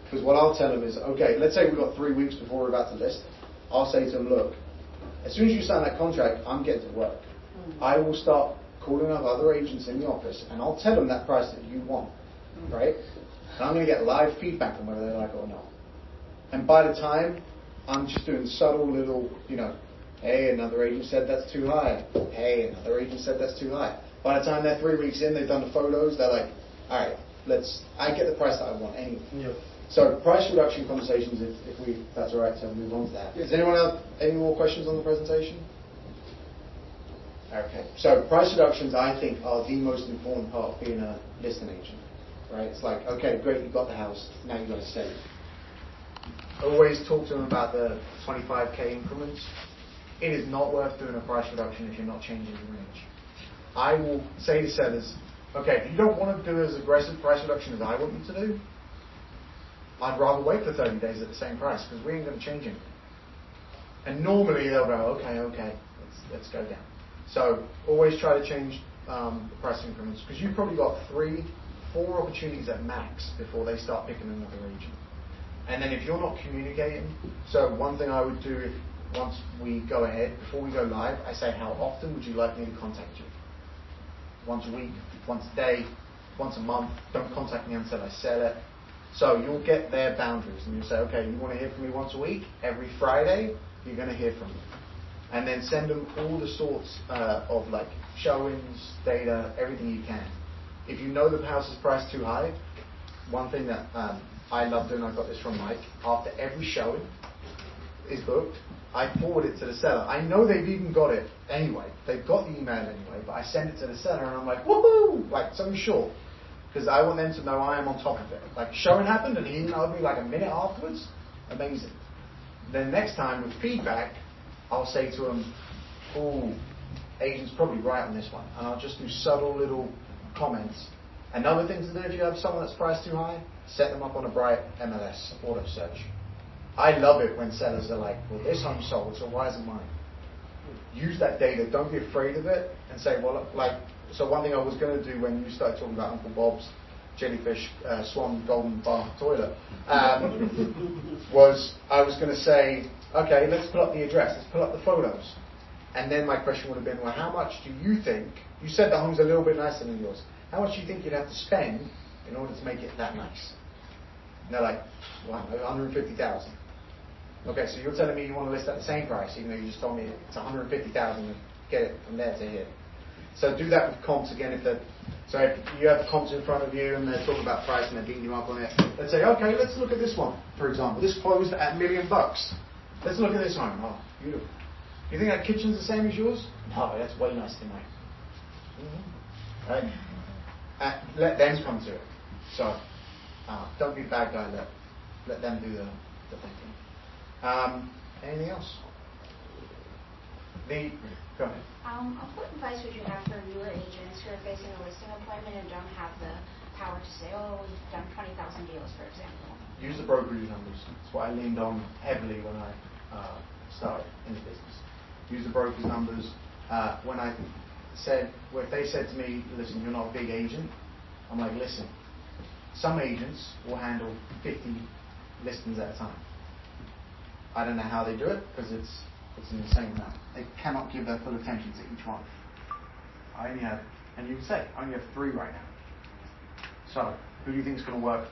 Because what I'll tell them is, okay, let's say we've got 3 weeks before we're about to list. I'll say to them, look, as soon as you sign that contract, I'm getting to work. I will start calling up other agents in the office, and I'll tell them that price that you want, right? And I'm going to get live feedback on whether they like it or not. And by the time, I'm just doing subtle little, hey, another agent said that's too high. Hey, another agent said that's too high. By the time they're 3 weeks in, they've done the photos, they're like, all right, I get the price that I want anyway. Yep. So price reduction conversations, if that's all right, so move on to that. Does anyone have any more questions on the presentation? Okay. So price reductions, I think, are the most important part of being a listing agent, right? It's like, okay, great, you got the house, now you've got to save. Always talk to them about the 25K increments. It is not worth doing a price reduction if you're not changing the range. I will say to sellers, okay, if you don't want to do as aggressive price reduction as I want you to do, I'd rather wait for 30 days at the same price because we ain't going to change anything. And normally they'll go, okay, let's go down. So always try to change the price increments because you've probably got 3-4 opportunities at max before they start picking another agent. And then if you're not communicating, so one thing I would do once we go ahead, before we go live, I say, how often would you like me to contact you? Once a week, once a day, once a month. Don't contact me until I sell it. So you'll get their boundaries and you'll say, okay, you want to hear from me once a week? Every Friday, you're going to hear from me. And then send them all the sorts of like showings, data, everything you can. If you know the house is priced too high, one thing that I love doing, I got this from Mike, after every showing is booked, I forward it to the seller. I know they've even got it anyway. They've got the email anyway, but I send it to the seller and I'm like, woohoo! Like something short. Because I want them to know I am on top of it. Like showing happened and he emailed me like a minute afterwards. Amazing. Then next time with feedback, I'll say to them, oh, agent's probably right on this one. And I'll just do subtle little comments. Another thing to do if you have someone that's priced too high, set them up on a bright MLS auto search. I love it when sellers are like, well, this home sold, so why isn't mine? Use that data. Don't be afraid of it and say, well, like, so one thing I was going to do when you started talking about Uncle Bob's jellyfish, swan, golden bath toilet, was I was going to say, okay, let's pull up the address, let's pull up the photos. And then my question would have been, well, how much do you think, you said the home's a little bit nicer than yours, how much do you think you'd have to spend in order to make it that nice? And they're like, well, $150,000. Okay, so you're telling me you want to list at the same price, even though you just told me it's $150,000 and get it from there to here. So do that with comps again. So if you have comps in front of you and they're talking about price and they're beating you up on it, let's say, okay, let's look at this one, for example. This closed at $1 million. Let's look at this home. Oh, beautiful. You think that kitchen's the same as yours? No, that's way nicer than mine. Right? Let them come to it. So don't be a bad guy. Let them do the thinking. Anything else? Go ahead. What advice would you have for newer agents who are facing a listing appointment and don't have the power to say, oh, we've done 20,000 deals, for example? Use the brokerage numbers. That's what I leaned on heavily when I started in the business. Use the brokerage numbers. When I said, well, if they said to me, listen, you're not a big agent, I'm like, listen, some agents will handle 50 listings at a time. I don't know how they do it because it's an insane amount. They cannot give their full attention to each one. I only have, and you can say, I only have 3 right now. So, who do you think is going to work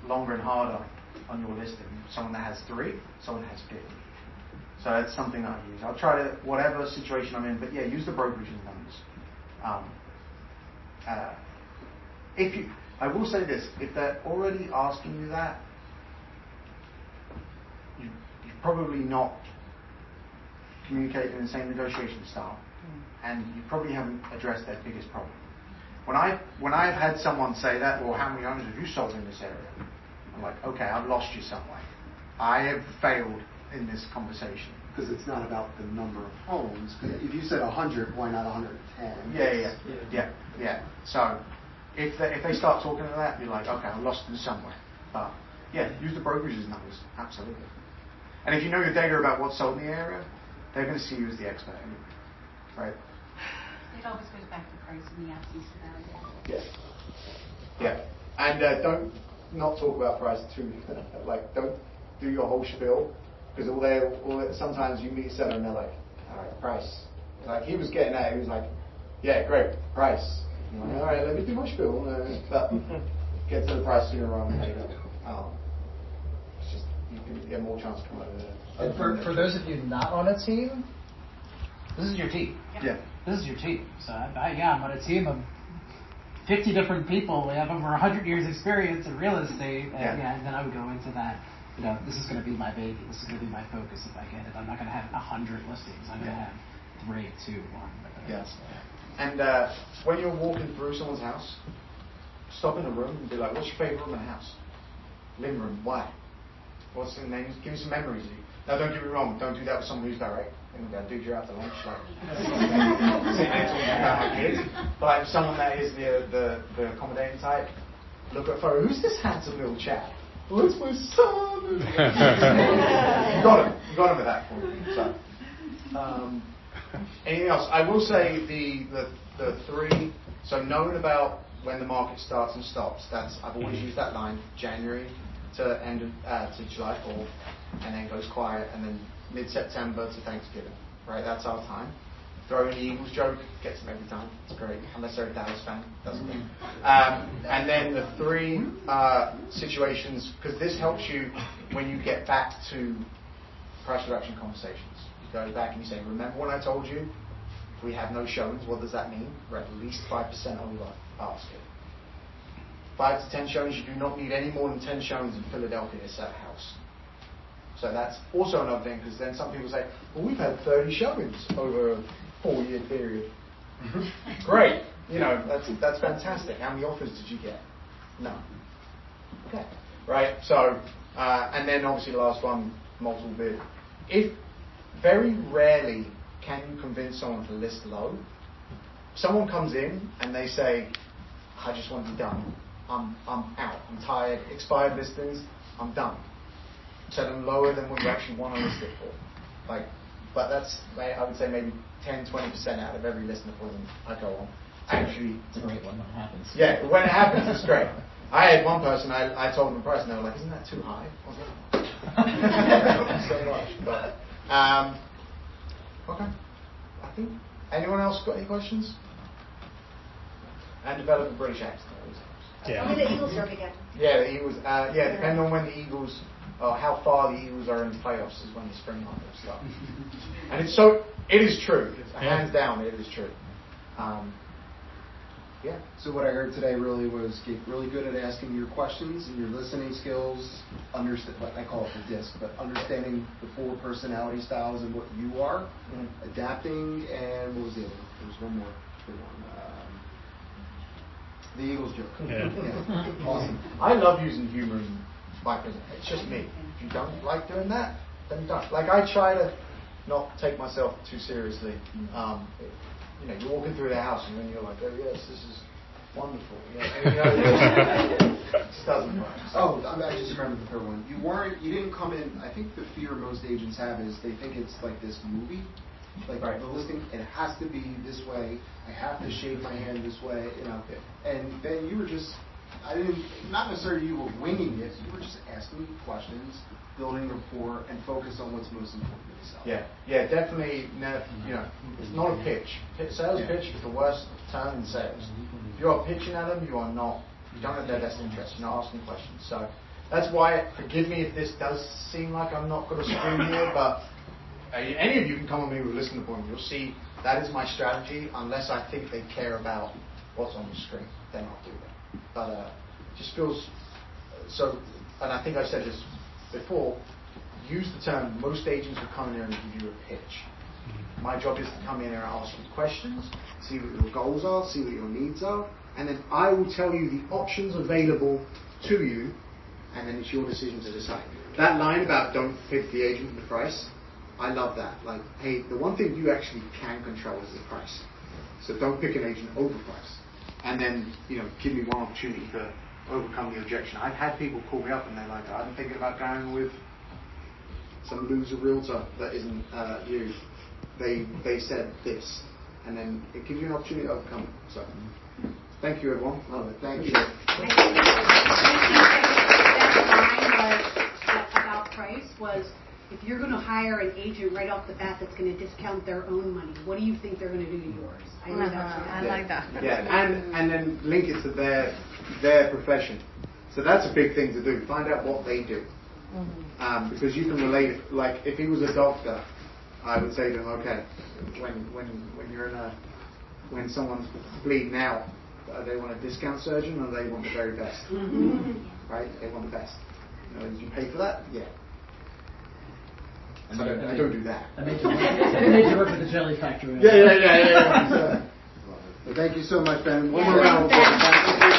longer and harder on your listing? Someone that has 3, someone that has 50. So that's something that I use. I'll try to, whatever situation I'm in, but yeah, use the brokerage numbers. I will say this, if they're already asking you that, you're probably not communicating in the same negotiation style, and you probably haven't addressed their biggest problem. When I've had someone say that, well, how many owners have you sold in this area? I'm like, okay, I've lost you somewhere. I have failed in this conversation. Because it's not about the number of homes. If you said 100, why not 110? Yeah. So if they start talking to that, you're like, okay, I've lost them somewhere. But yeah, use the brokerage's numbers, absolutely. And if you know your data about what's sold in the area, they're going to see you as the expert anyway, right? It always goes back to price in the absence scenario. Yeah. And don't not talk about price too. Like, don't do your whole spiel, because sometimes you meet a seller and they're like, all right, price. Like he was getting at it, he was like, yeah, great, price. I'm like, all right, let me do my spiel. But get to the price sooner rather than later. It's just, you can get more chance to come over there. And for those of you not on a team, this is your team. Yeah. This is your team. So I'm on a team of 50 different people. We have over 100 years experience in real estate. And then I would go into that. This is going to be my baby. This is going to be my focus if I get it. I'm not going to have 100 listings. I'm going to have 3, 2, 1. Yes. And when you're walking through someone's house, stop in a room and be like, what's your favorite room in the house? Living room. Why? What's the name? Give me some memories. Now, don't get me wrong. Don't do that with someone who's direct. Dude, you're out to lunch. Like, sitting there talking about my kids. But like someone that is the accommodating type, look at a photo. Who's this handsome little chap? Oh, it's my son. You got him at that point. So, anything else? I will say the 3. So knowing about when the market starts and stops. I've always used that line, January to end to July 4th, and then goes quiet, and then mid-September to Thanksgiving. Right, that's our time. Throw in the Eagles joke, gets them every time. It's great, unless they're a Dallas fan. Doesn't mean. And then the 3 situations, because this helps you when you get back to price reduction conversations. You go back and you say, remember when I told you we have no showings? What does that mean? We're at least 5% over asking. 5 to 10 showings. You do not need any more than 10 showings in Philadelphia to sell a house. So that's also another thing, because then some people say, well, we've had 30 showings over a 4-year period. Great. That's fantastic. How many offers did you get? None. Okay. Right. So, and then obviously the last one, multiple bid. If very rarely can you convince someone to list low. Someone comes in and they say, I just want to be done. I'm out. I'm tired. Expired listings. I'm done. Set them lower than what you actually want to list it for. But that's, I would say, maybe 10-20% out of every listing appointment I go on. Actually, it's a great one when it happens. Yeah, when it happens, it's great. I had one person, I told them the price, and they were like, isn't that too high? I was like, so much. But, okay. I think, anyone else got any questions? And develop a British accent. Tell me the Eagles joke again. Yeah, the Eagles. Depending on when the Eagles, or how far the Eagles are in the playoffs, is when the spring market will start. And it is true. Hands down, it is true. Yeah. So what I heard today really was get really good at asking your questions and your listening skills, understand, I call it the DISC, but understanding the 4 personality styles and what you are, adapting, and what was the other one? There was one more good one. The Eagles joke. Yeah. Awesome. I love using humor in my presentation. It's just me. If you don't like doing that, then don't. Like, I try to not take myself too seriously. You're walking through the house and you're like, oh yes, this is wonderful. It just doesn't work. Oh, I just remembered the third one. You didn't come in, I think the fear most agents have is they think it's like this movie. Like the listing, it has to be this way. I have to shake my hand this way, And Ben, you were just, not necessarily you were winging it. You were just asking questions, building rapport, and focus on what's most important to yourself. Yeah, definitely. It's not a pitch. Sales pitch is the worst term in sales. If you are pitching at them, you don't have their best interest. You're not asking questions. So that's why. Forgive me if this does seem like I'm not going to scream here, but. Any of you can come on me with a listening appointment. You'll see that is my strategy. Unless I think they care about what's on the screen, then I'll do that. But it just feels so. And I think I said this before. Use the term. Most agents will come in there and give you a pitch. My job is to come in there and ask you questions, see what your goals are, see what your needs are, and then I will tell you the options available to you, and then it's your decision to decide. That line about don't pick the agent with the price. I love that. Like, hey, the one thing you actually can control is the price. So don't pick an agent over price. And then, give me one opportunity to overcome the objection. I've had people call me up and they're like, I'm thinking about going with some loser realtor that isn't you. They said this. And then it gives you an opportunity to overcome it. So, thank you, everyone. Love it. Thank you. About price was, if you're going to hire an agent right off the bat that's going to discount their own money, what do you think they're going to do to yours? I like that. Yeah, and then link it to their profession. So that's a big thing to do. Find out what they do. Because you can relate it. Like, if he was a doctor, I would say to him, okay, when you're when someone's bleeding out, they want a discount surgeon or they want the very best? Right? They want the best. Did you pay for that? Yeah. I don't do that. That made you work at the jelly factory. Yeah. Well, thank you so much, Ben. One Yeah. more round of applause.